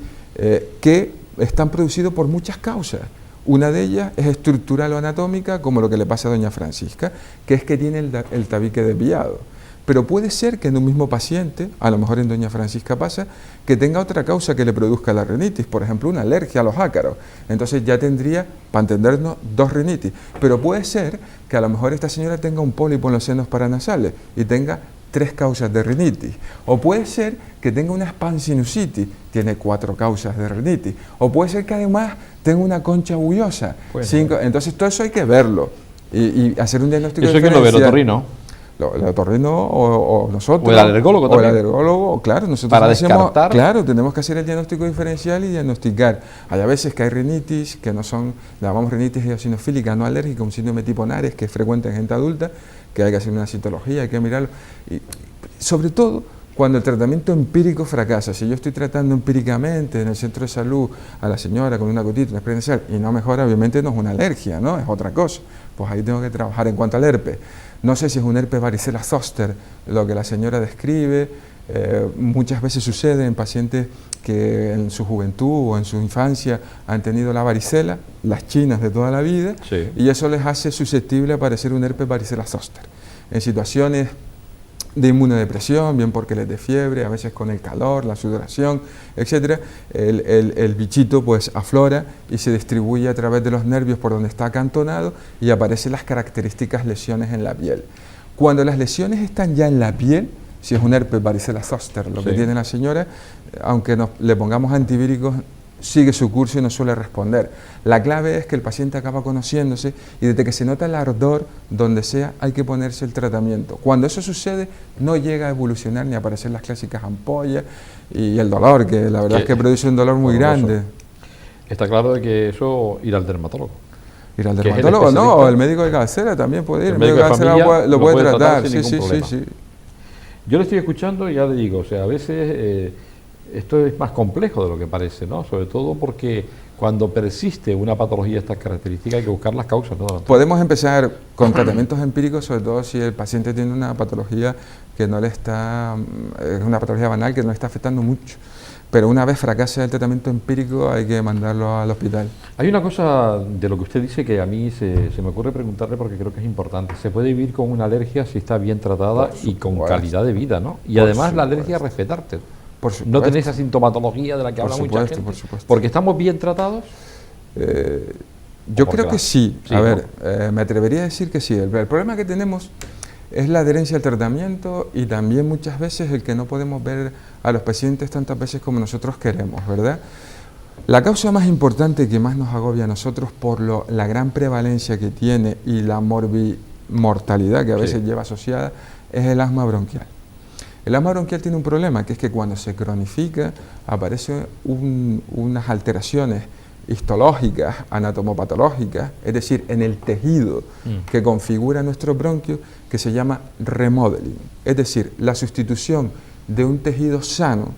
que están producidos por muchas causas. Una de ellas es estructural o anatómica, como lo que le pasa a doña Francisca, que es que tiene el tabique desviado. Pero puede ser que en un mismo paciente, a lo mejor en doña Francisca pasa, que tenga otra causa que le produzca la rinitis, por ejemplo, una alergia a los ácaros. Entonces ya tendría, para entendernos, 2 rinitis. Pero puede ser que a lo mejor esta señora tenga un pólipo en los senos paranasales y tenga 3 causas de rinitis. O puede ser que tenga una spansinusitis, tiene 4 causas de rinitis. O puede ser que además tenga una concha bullosa. 5. Entonces todo eso hay que verlo y hacer un diagnóstico diferencial. Eso que lo ve el otorrino. El otorrino o nosotros. O el alergólogo también. O el alergólogo, claro. Nosotros para descartar. Claro, tenemos que hacer el diagnóstico diferencial y diagnosticar. Hay a veces que hay rinitis, que no son, la llamamos rinitis eosinofílica no alérgica, un síndrome tipo Nares, que es frecuente en gente adulta, que hay que hacer una citología, hay que mirarlo. Y sobre todo cuando el tratamiento empírico fracasa. Si yo estoy tratando empíricamente en el centro de salud a la señora con una gotita, una experiencia y no mejora, obviamente no es una alergia, ¿no? Es otra cosa. Pues ahí tengo que trabajar. En cuanto al herpes, no sé si es un herpes varicela zoster, lo que la señora describe. Muchas veces sucede en pacientes que en su juventud o en su infancia han tenido la varicela, las chinas de toda la vida, y eso les hace susceptible a padecer un herpes varicela zoster. En situaciones de inmunodepresión, bien porque les dé fiebre, a veces con el calor, la sudoración, etc., el bichito pues aflora y se distribuye a través de los nervios por donde está acantonado y aparecen las características lesiones en la piel. Cuando las lesiones están ya en la piel, si es un herpes varicela zoster lo que tiene la señora, aunque le pongamos antivíricos, sigue su curso y no suele responder. La clave es que el paciente acaba conociéndose y desde que se nota el ardor, donde sea, hay que ponerse el tratamiento. Cuando eso sucede, no llega a evolucionar ni a aparecer las clásicas ampollas y el dolor, que la verdad es que produce un dolor muy grande. Está claro de que eso, ir al dermatólogo. Ir al dermatólogo, no, o el médico de cabecera también puede ir. El médico de cabecera lo puede tratar, sí. Yo le estoy escuchando y ya le digo, o sea, a veces esto es más complejo de lo que parece, ¿no? Sobre todo porque cuando persiste una patología de estas características hay que buscar las causas, ¿no? Podemos empezar con tratamientos empíricos, sobre todo si el paciente tiene una patología que no le está, es una patología banal que no le está afectando mucho. Pero una vez fracasa el tratamiento empírico hay que mandarlo al hospital. Hay una cosa de lo que usted dice que a mí se me ocurre preguntarle porque creo que es importante. ¿Se puede vivir con una alergia si está bien tratada y con calidad de vida, ¿no? Y además la alergia respetarte. No tener esa sintomatología de la que habla mucha gente. Por supuesto. ¿Porque estamos bien tratados? Yo creo que sí. A ver, me atrevería a decir que sí. El problema que tenemos es la adherencia al tratamiento y también muchas veces el que no podemos ver a los pacientes tantas veces como nosotros queremos, ¿verdad? La causa más importante que más nos agobia a nosotros por la gran prevalencia que tiene y la mortalidad que a veces lleva asociada es el asma bronquial. El asma bronquial tiene un problema, que es que cuando se cronifica aparecen unas alteraciones histológicas, anatomopatológicas, es decir, en el tejido que configura nuestro bronquio, que se llama remodeling, es decir, la sustitución de un tejido sano,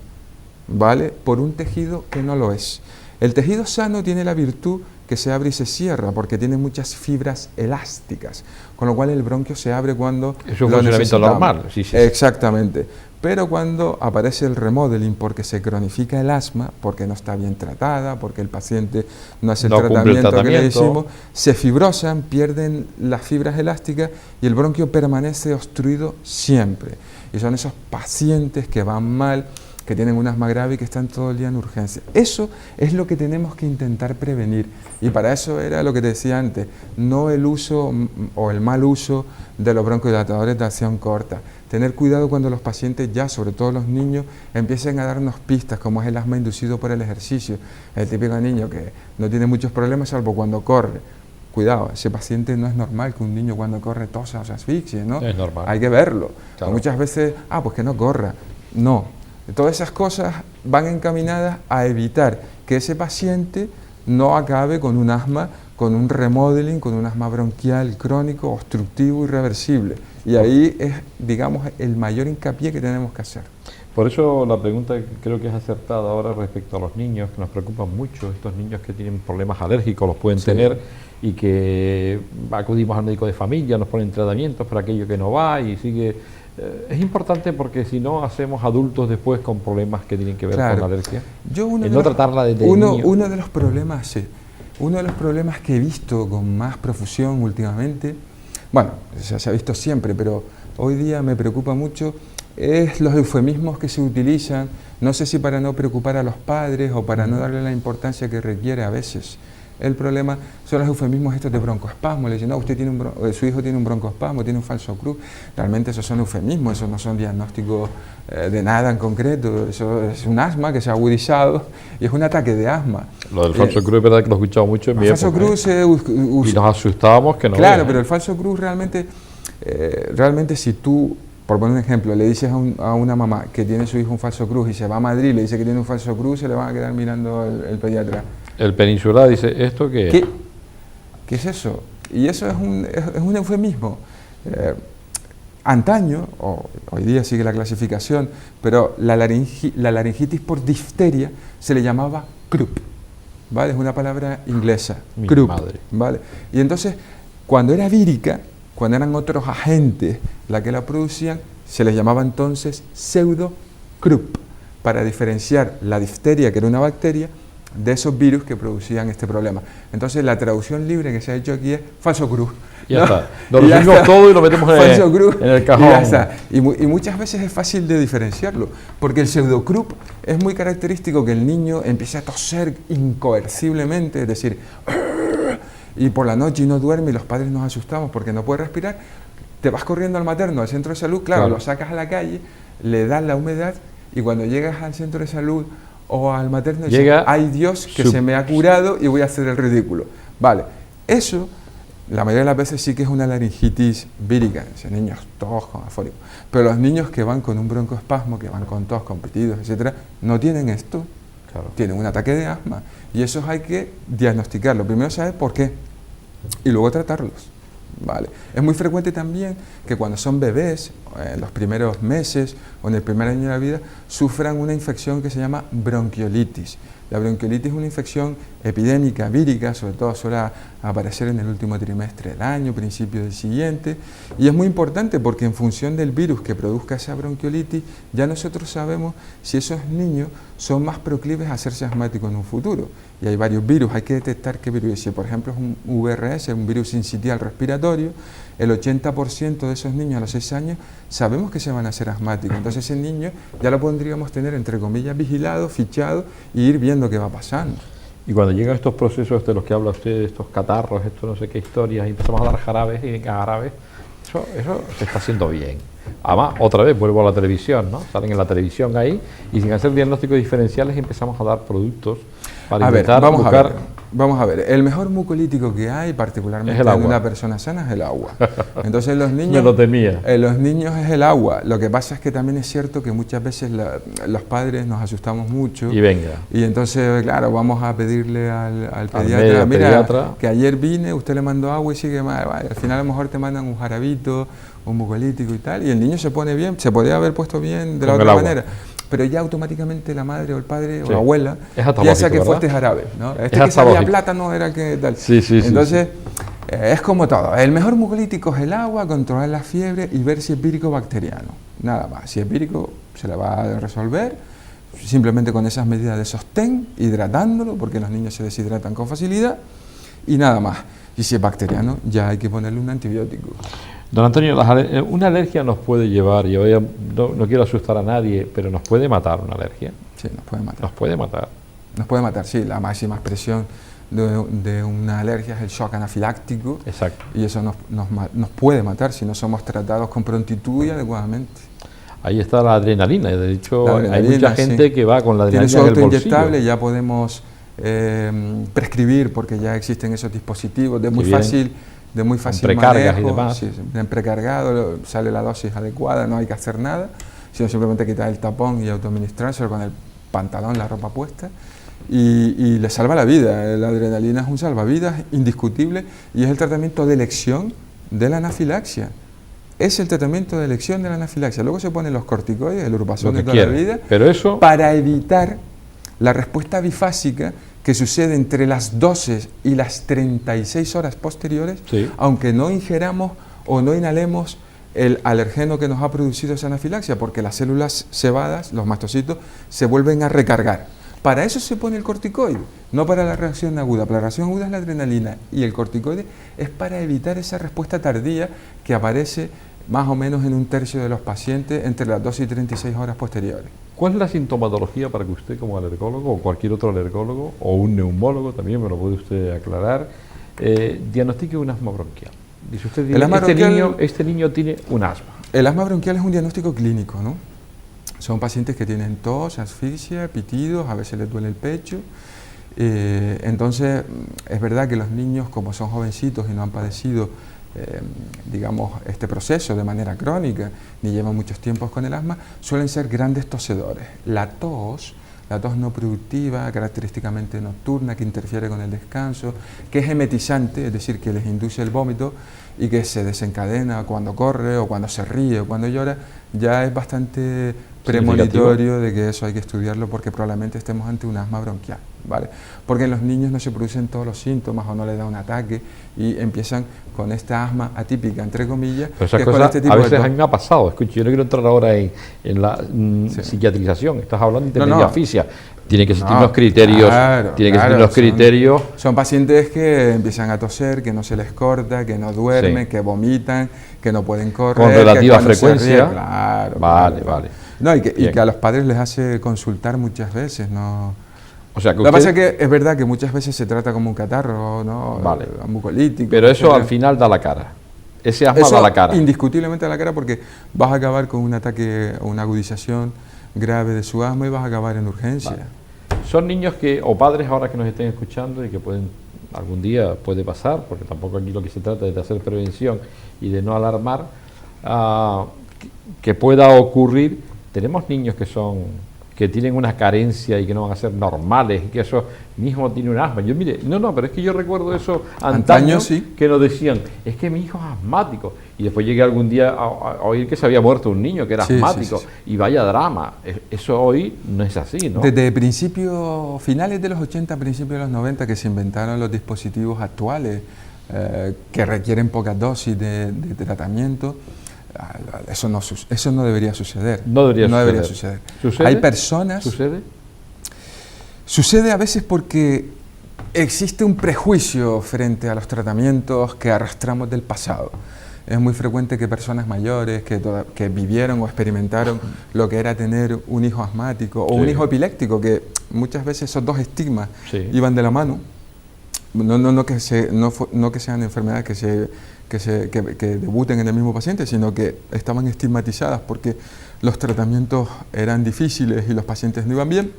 ¿vale?, por un tejido que no lo es. El tejido sano tiene la virtud que se abre y se cierra porque tiene muchas fibras elásticas, con lo cual el bronquio se abre cuando es un funcionamiento normal. Sí. Exactamente. Pero cuando aparece el remodeling porque se cronifica el asma, porque no está bien tratada, porque el paciente no hace el tratamiento que le hicimos, se fibrosan, pierden las fibras elásticas y el bronquio permanece obstruido siempre. Y son esos pacientes que van mal, que tienen un asma grave y que están todo el día en urgencia. Eso es lo que tenemos que intentar prevenir. Y para eso era lo que te decía antes, no el uso o el mal uso de los broncodilatadores de acción corta. Tener cuidado cuando los pacientes ya, sobre todo los niños, empiecen a darnos pistas, como es el asma inducido por el ejercicio. El típico niño que no tiene muchos problemas salvo cuando corre. Cuidado, ese paciente no es normal que un niño cuando corre tosa o se asfixie, ¿no? Es normal. Hay que verlo. Claro. Muchas veces, pues que no corra. No. Todas esas cosas van encaminadas a evitar que ese paciente no acabe con un asma, con un remodeling, con un asma bronquial crónico, obstructivo, irreversible. Y ahí es, digamos, el mayor hincapié que tenemos que hacer. Por eso la pregunta creo que es acertada ahora respecto a los niños, que nos preocupan mucho, estos niños que tienen problemas alérgicos, los pueden tener, y que acudimos al médico de familia, nos ponen tratamientos para aquello que no va y sigue. Es importante porque si no hacemos adultos después con problemas que tienen que ver con la alergia. Tratarla desde niño. Uno de los problemas, uno de los problemas que he visto con más profusión últimamente, bueno, se ha visto siempre, pero hoy día me preocupa mucho, es los eufemismos que se utilizan, no sé si para no preocupar a los padres o para no darle la importancia que requiere a veces. El problema son los eufemismos estos de broncoespasmo. Le dicen, no, usted tiene su hijo tiene un broncoespasmo, tiene un falso cruz. Realmente esos son eufemismos, esos no son diagnósticos de nada en concreto. Eso es un asma que se ha agudizado y es un ataque de asma. Lo del falso cruz es verdad que lo he escuchado mucho en mi época. El falso cruz y nos asustábamos que no. Claro, pero el falso cruz realmente si tú, por poner un ejemplo, le dices a una mamá que tiene su hijo un falso cruz y se va a Madrid y le dice que tiene un falso cruz, se le van a quedar mirando el pediatra. El peninsular dice, ¿esto qué es? ¿Qué es eso? Y eso es un eufemismo. Antaño, hoy día sigue la clasificación, pero la laringitis por difteria se le llamaba croup, ¿vale? Es una palabra inglesa, croup, ¿vale? Y entonces, cuando era vírica, cuando eran otros agentes la que la producían, se les llamaba entonces pseudo croup, para diferenciar la difteria, que era una bacteria, de esos virus que producían este problema. Entonces la traducción libre que se ha hecho aquí es falso cruz. Ya está. Lo resolvimos todo y lo metemos en el cajón. Ya está. Y muchas veces es fácil de diferenciarlo, porque el pseudocrup es muy característico que el niño empiece a toser incoerciblemente, es decir, y por la noche y no duerme y los padres nos asustamos porque no puede respirar. Te vas corriendo al materno, al centro de salud, claro, lo sacas a la calle, le das la humedad y cuando llegas al centro de salud o al materno dice, ay Dios, que se me ha curado y voy a hacer el ridículo. Vale, eso la mayoría de las veces sí que es una laringitis vírica, esos niños todos con afónicos. Pero los niños que van con un broncoespasmo, que van con tos, con pitidos, etcétera, no tienen esto, tienen un ataque de asma. Y esos hay que diagnosticarlo. Primero saber por qué y luego tratarlos. Vale. Es muy frecuente también que cuando son bebés, en los primeros meses o en el primer año de la vida, sufran una infección que se llama bronquiolitis. La bronquiolitis es una infección epidémica, vírica, sobre todo suele aparecer en el último trimestre del año, principio del siguiente, y es muy importante porque en función del virus que produzca esa bronquiolitis, ya nosotros sabemos si esos niños son más proclives a hacerse asmáticos en un futuro. Y hay varios virus, hay que detectar qué virus es. Si por ejemplo es un VRS, un virus sincitial respiratorio, el 80% de esos niños a los 6 años sabemos que se van a hacer asmáticos. Entonces ese niño ya lo podríamos tener, entre comillas, vigilado, fichado y ir viendo qué va pasando. Y cuando llegan estos procesos de los que habla usted, estos catarros, esto no sé qué historias, y empezamos a dar jarabes y jarabes, eso se está haciendo bien. Además, otra vez vuelvo a la televisión, ¿no? Salen en la televisión ahí y sin hacer diagnósticos diferenciales empezamos a dar productos para intentar buscar... Vamos a ver, el mejor mucolítico que hay, particularmente en una persona sana, es el agua. Entonces los niños... Me lo temía. Los niños es el agua. Lo que pasa es que también es cierto que muchas veces los padres nos asustamos mucho. Y venga. Y entonces, claro, vamos a pedirle al pediatra, mira, que ayer vine, usted le mandó agua y sigue mal. Vale, al final a lo mejor te mandan un jarabito, un mucolítico y tal, y el niño se pone bien, se podría haber puesto bien de la otra manera. Pero ya automáticamente la madre o el padre o la abuela piensa que fue este jarabe, ¿no? Este que sabía plátano era que tal. Entonces, es como todo. El mejor mucolítico es el agua, controlar la fiebre y ver si es vírico o bacteriano. Nada más. Si es vírico, se le va a resolver simplemente con esas medidas de sostén, hidratándolo, porque los niños se deshidratan con facilidad, y nada más. Y si es bacteriano, ya hay que ponerle un antibiótico. Don Antonio, una alergia nos puede llevar, yo no quiero asustar a nadie, pero nos puede matar una alergia. Sí, nos puede matar. Nos puede matar. Nos puede matar, sí. La máxima expresión de una alergia es el shock anafiláctico. Exacto. Y eso nos puede matar si no somos tratados con prontitud y adecuadamente. Ahí está la adrenalina. De hecho, hay mucha gente que va con la adrenalina en el bolsillo. Tiene su autoinyectable, ya podemos prescribir porque ya existen esos dispositivos de muy fácil precargas manejo, y demás. Sí, en precargado, sale la dosis adecuada, no hay que hacer nada, sino simplemente quitar el tapón y autoadministrárselo con el pantalón, la ropa puesta, y le salva la vida. La adrenalina es un salvavidas indiscutible y es el tratamiento de elección de la anafilaxia. Es el tratamiento de elección de la anafilaxia. Luego se ponen los corticoides, el Urbazol de toda la vida, pero eso, para evitar la respuesta bifásica que sucede entre las 12 y las 36 horas posteriores, sí, aunque no ingeramos o no inhalemos el alergeno que nos ha producido esa anafilaxia, porque las células cebadas, los mastocitos, se vuelven a recargar. Para eso se pone el corticoide, no para la reacción aguda. Para la reacción aguda es la adrenalina y el corticoide es para evitar esa respuesta tardía que aparece más o menos en un tercio de los pacientes entre las 12 y 36 horas posteriores. ¿Cuál es la sintomatología para que usted como alergólogo o cualquier otro alergólogo o un neumólogo, también me lo puede usted aclarar, diagnostique un asma bronquial? Dice usted, este niño tiene un asma. El asma bronquial es un diagnóstico clínico, ¿no? Son pacientes que tienen tos, asfixia, pitidos, a veces les duele el pecho. Entonces, es verdad que los niños, como son jovencitos y no han padecido, digamos, este proceso de manera crónica, ni llevan muchos tiempos con el asma, suelen ser grandes tosedores. La tos no productiva, característicamente nocturna, que interfiere con el descanso, que es emetizante, es decir, que les induce el vómito y que se desencadena cuando corre o cuando se ríe o cuando llora, ya es bastante premonitorio de que eso hay que estudiarlo porque probablemente estemos ante un asma bronquial, ¿vale? Porque en los niños no se producen todos los síntomas o no les da un ataque y empiezan con esta asma atípica, entre comillas. Pero esas cosas este tipo a veces a mí me ha pasado. Escuche, yo no quiero entrar ahora en la psiquiatrización, estás hablando de intermediafisia. Tiene que existir unos criterios, criterios. Son pacientes que empiezan a toser, que no se les corta, que no duermen, que vomitan, que no pueden correr. Con relativa frecuencia. Vale. No, y que a los padres les hace consultar muchas veces, ¿no? O sea, que lo que pasa es que es verdad que muchas veces se trata como un catarro, ¿no? Vale. Mucolítico. Pero eso al final da la cara. Ese asma da la cara. Indiscutiblemente da la cara porque vas a acabar con un ataque o una agudización grave de su asma y vas a acabar en urgencia. Vale. Son niños que, o padres ahora que nos estén escuchando y que pueden, algún día puede pasar, porque tampoco aquí lo que se trata es de hacer prevención y de no alarmar, que pueda ocurrir. Tenemos niños que tienen una carencia y que no van a ser normales y que eso mi hijo tiene un asma. Yo mire, pero es que yo recuerdo eso antaño sí, que nos decían, es que mi hijo es asmático. Y después llegué algún día a oír que se había muerto un niño que era asmático. Y vaya drama. Eso hoy no es así, ¿no? Desde finales de los 80, principios de los 90, que se inventaron los dispositivos actuales que requieren pocas dosis de tratamiento. Eso no debería suceder. No debería suceder. ¿Sucede? Hay personas... ¿Sucede? Sucede a veces porque existe un prejuicio frente a los tratamientos que arrastramos del pasado. Es muy frecuente que personas mayores que vivieron o experimentaron lo que era tener un hijo asmático o un hijo epiléptico, que muchas veces esos dos estigmas iban de la mano. No que sean enfermedades que debuten en el mismo paciente, sino que estaban estigmatizadas porque los tratamientos eran difíciles y los pacientes no iban bien.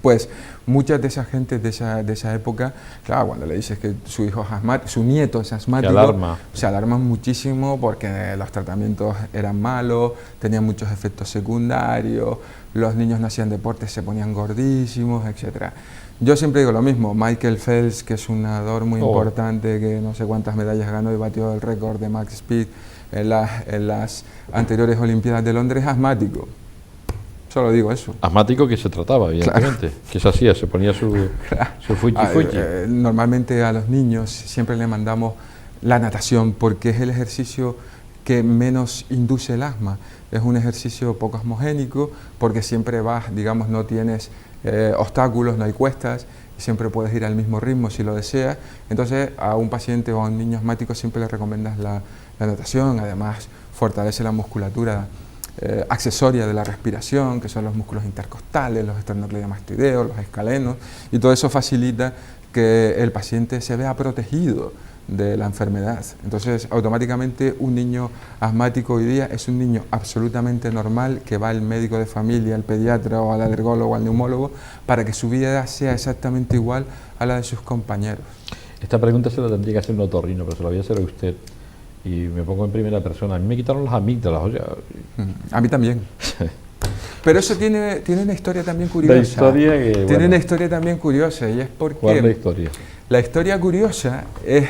Pues muchas de esas gentes de esa época, claro, cuando le dices que su hijo es asmático, su nieto es asmático, se alarman muchísimo porque los tratamientos eran malos, tenían muchos efectos secundarios, los niños no hacían deporte, se ponían gordísimos, etcétera. Yo siempre digo lo mismo, Michael Phelps, que es un nadador muy importante, que no sé cuántas medallas ganó y batió el récord de Max Speed en las anteriores Olimpiadas de Londres, es asmático. Solo digo eso. Asmático que se trataba, evidentemente. Que se hacía, se ponía su fuchi. Normalmente a los niños siempre le mandamos la natación porque es el ejercicio que menos induce el asma. Es un ejercicio poco asmogénico porque siempre vas, digamos, no tienes obstáculos, no hay cuestas, y siempre puedes ir al mismo ritmo si lo deseas. Entonces a un paciente o a un niño asmático siempre le recomiendas la natación. Además fortalece la musculatura accesoria de la respiración, que son los músculos intercostales, los esternocleidomastoideos, los escalenos, y todo eso facilita que el paciente se vea protegido de la enfermedad. Entonces, automáticamente un niño asmático hoy día es un niño absolutamente normal que va al médico de familia, al pediatra o al alergólogo o al neumólogo para que su vida sea exactamente igual a la de sus compañeros. Esta pregunta se la tendría que hacer un otorrino, pero se la voy a hacer a usted. Y me pongo en primera persona. A mí me quitaron las amígdalas, o sea... A mí también. Pero eso tiene una historia también curiosa. La historia que, tiene bueno. una historia también curiosa, y es porque... ¿Cuál es la historia? La historia curiosa es...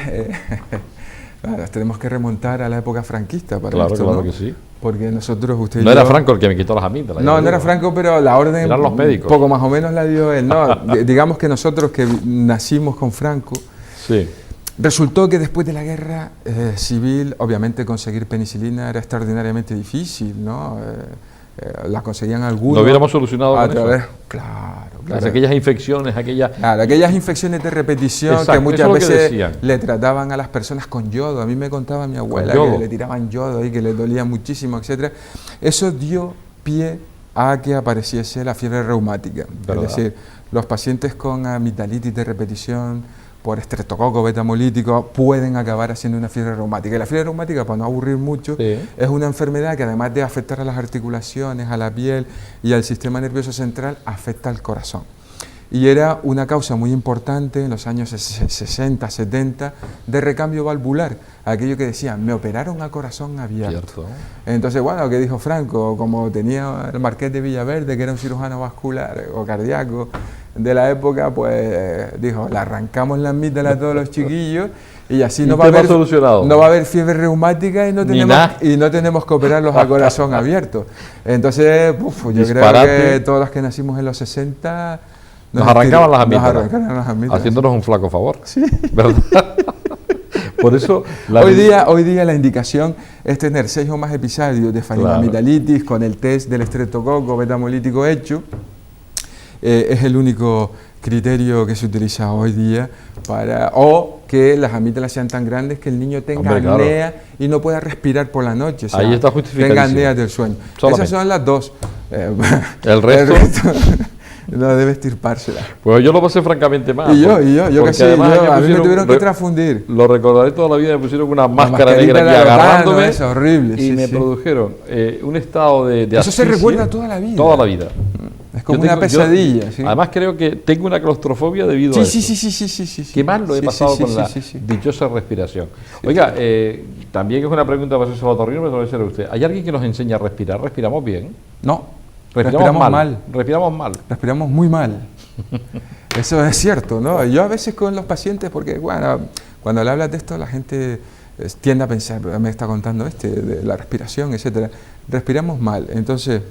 Bueno, tenemos que remontar a la época franquista para Claro, esto, claro ¿no? que sí. Porque nosotros, usted y No era yo- Franco el que me quitó las amígdalas. No, no era Franco, pero la orden Eran los médicos. poco más o menos la dio él. No, digamos que nosotros que nacimos con Franco, Sí. resultó que después de la guerra civil, obviamente conseguir penicilina era extraordinariamente difícil, ¿no? La conseguían algunos. Lo hubiéramos solucionado a con través, eso. Claro. Aquellas infecciones, aquellas... Claro, aquellas infecciones de repetición Exacto, que eso muchas es lo que veces decían. le trataban a las personas con yodo. A mí me contaba mi abuela yodo. que le tiraban yodo y que le dolía muchísimo, etcétera. Eso dio pie a que apareciese la fiebre reumática. ¿Verdad? Es decir, los pacientes con amigdalitis de repetición por estreptococo betamolítico pueden acabar haciendo una fiebre reumática. Y la fiebre reumática, para no aburrir mucho, Sí. es una enfermedad que además de afectar a las articulaciones, a la piel y al sistema nervioso central, afecta al corazón. Y era una causa muy importante en los años 60, 70 de recambio valvular. Aquello que decían, me operaron a corazón abierto. Cierto. Entonces, bueno, ¿qué dijo Franco? Como tenía el Marqués de Villaverde, que era un cirujano vascular o cardíaco de la época, pues dijo, le arrancamos las amígdalas a todos los chiquillos y así Y no va a tema haber, solucionado. no va a haber fiebre reumática y no Ni tenemos, nada. y no tenemos que operarlos a corazón abierto. Entonces, yo Disparate. creo que todos los que nacimos en los 60... Nos arrancaban las Nos amígdalas. arrancaron las amígdalas. Haciéndonos un flaco favor. Sí. ¿Verdad? Por eso... Hoy día la indicación es tener 6 o más episodios de faringoamigdalitis con el test del estreptococo betamolítico hecho. Es el único criterio que se utiliza hoy día para... O que las amígdalas sean tan grandes que el niño tenga Hombre, claro. apnea y no pueda respirar por la noche. O sea, Ahí está justificadísimo. tenga apnea del sueño. Solamente. Esas son las dos. El resto... no debe estirpársela. Pues yo lo pasé francamente mal. Y yo porque casi, además a mí me pusieron- tuvieron que transfundir. Lo recordaré toda la vida, me pusieron una máscara mascarita negra aquí de Lozano, agarrándome esa, horrible, y sí, me sí. produjeron un estado de Eso se asfixia recuerda toda la vida. Toda la vida. Es como Yo una tengo- pesadilla. ¿sí? Además creo que tengo una claustrofobia debido a Sí, eso. sí. Qué mal lo he Sí, pasado sí, con sí, la sí. dichosa respiración. Oiga, también es una pregunta para hacer Otorrino, pero lo voy a hacer a usted. ¿Hay alguien que nos enseña a respirar? ¿Respiramos bien? No, respiramos mal. Respiramos mal. Respiramos muy mal. Eso es cierto, ¿no? Yo a veces con los pacientes, porque bueno, cuando le hablas de esto la gente tiende a pensar, me está contando de la respiración, etcétera. Respiramos mal. Entonces,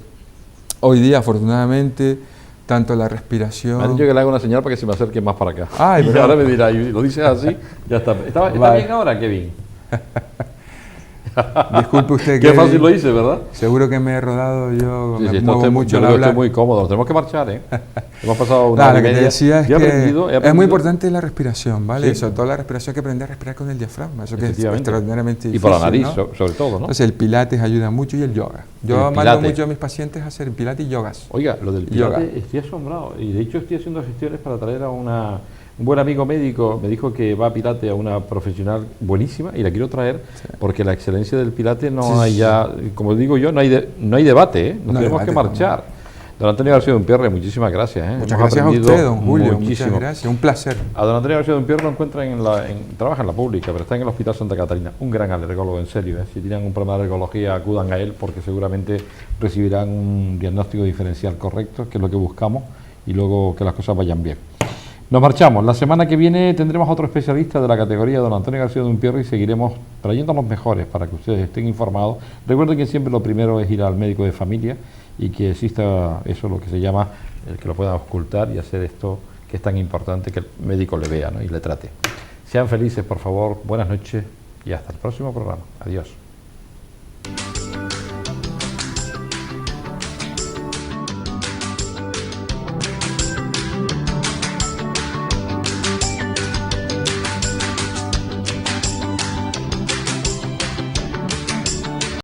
hoy día afortunadamente, tanto la respiración... Me han dicho que le haga una señal para que se me acerque más para acá. Ay, y pero- ahora me dirá, y lo dices así, ya está. ¿Está Vale. bien ahora, Kevin? Disculpe usted Qué que... fácil lo hice, ¿verdad? Seguro que me he rodado, yo Sí, me sí, muevo usted- mucho yo al creo que hablar. estoy muy cómodo. Nos tenemos que marchar, ¿eh? Hemos pasado una Claro, hora lo y que te media. decía es Yo he que aprendido- es muy importante la respiración, ¿vale? Sí. Y sobre todo la respiración, hay que aprender a respirar con el diafragma, eso que es Efectivamente. extraordinariamente Y difícil. por la nariz, ¿no? sobre todo, ¿no? Entonces el pilates ayuda mucho y el yoga. Yo El mando pilate. mucho a mis pacientes a hacer pilates y yogas. Oiga, lo del Yoga. pilate, estoy asombrado. Y de hecho estoy haciendo gestiones para traer a un buen amigo médico. Me dijo que va a pilate a una profesional buenísima y la quiero traer porque la excelencia del pilate no Sí, hay sí. ya, como digo yo, no hay debate, ¿eh? Nos No hay tenemos debate, que marchar. Don Antonio García Dunpierre, muchísimas gracias. Muchas Hemos gracias a aprendido usted, don Julio. muchísimo. Muchas gracias, un placer. A don Antonio García Dunpierre lo encuentran trabaja en la pública, pero está en el Hospital Santa Catarina. Un gran alergólogo, en serio. Si tienen un problema de alergología, acudan a él porque seguramente recibirán un diagnóstico diferencial correcto, que es lo que buscamos, y luego que las cosas vayan bien. Nos marchamos. La semana que viene tendremos otro especialista de la categoría, don Antonio García Dunpierre, y seguiremos trayendo a los mejores para que ustedes estén informados. Recuerden que siempre lo primero es ir al médico de familia y que exista eso, lo que se llama, el que lo puedan ocultar y hacer esto que es tan importante que el médico le vea, ¿no? Y le trate. Sean felices, por favor. Buenas noches y hasta el próximo programa. Adiós.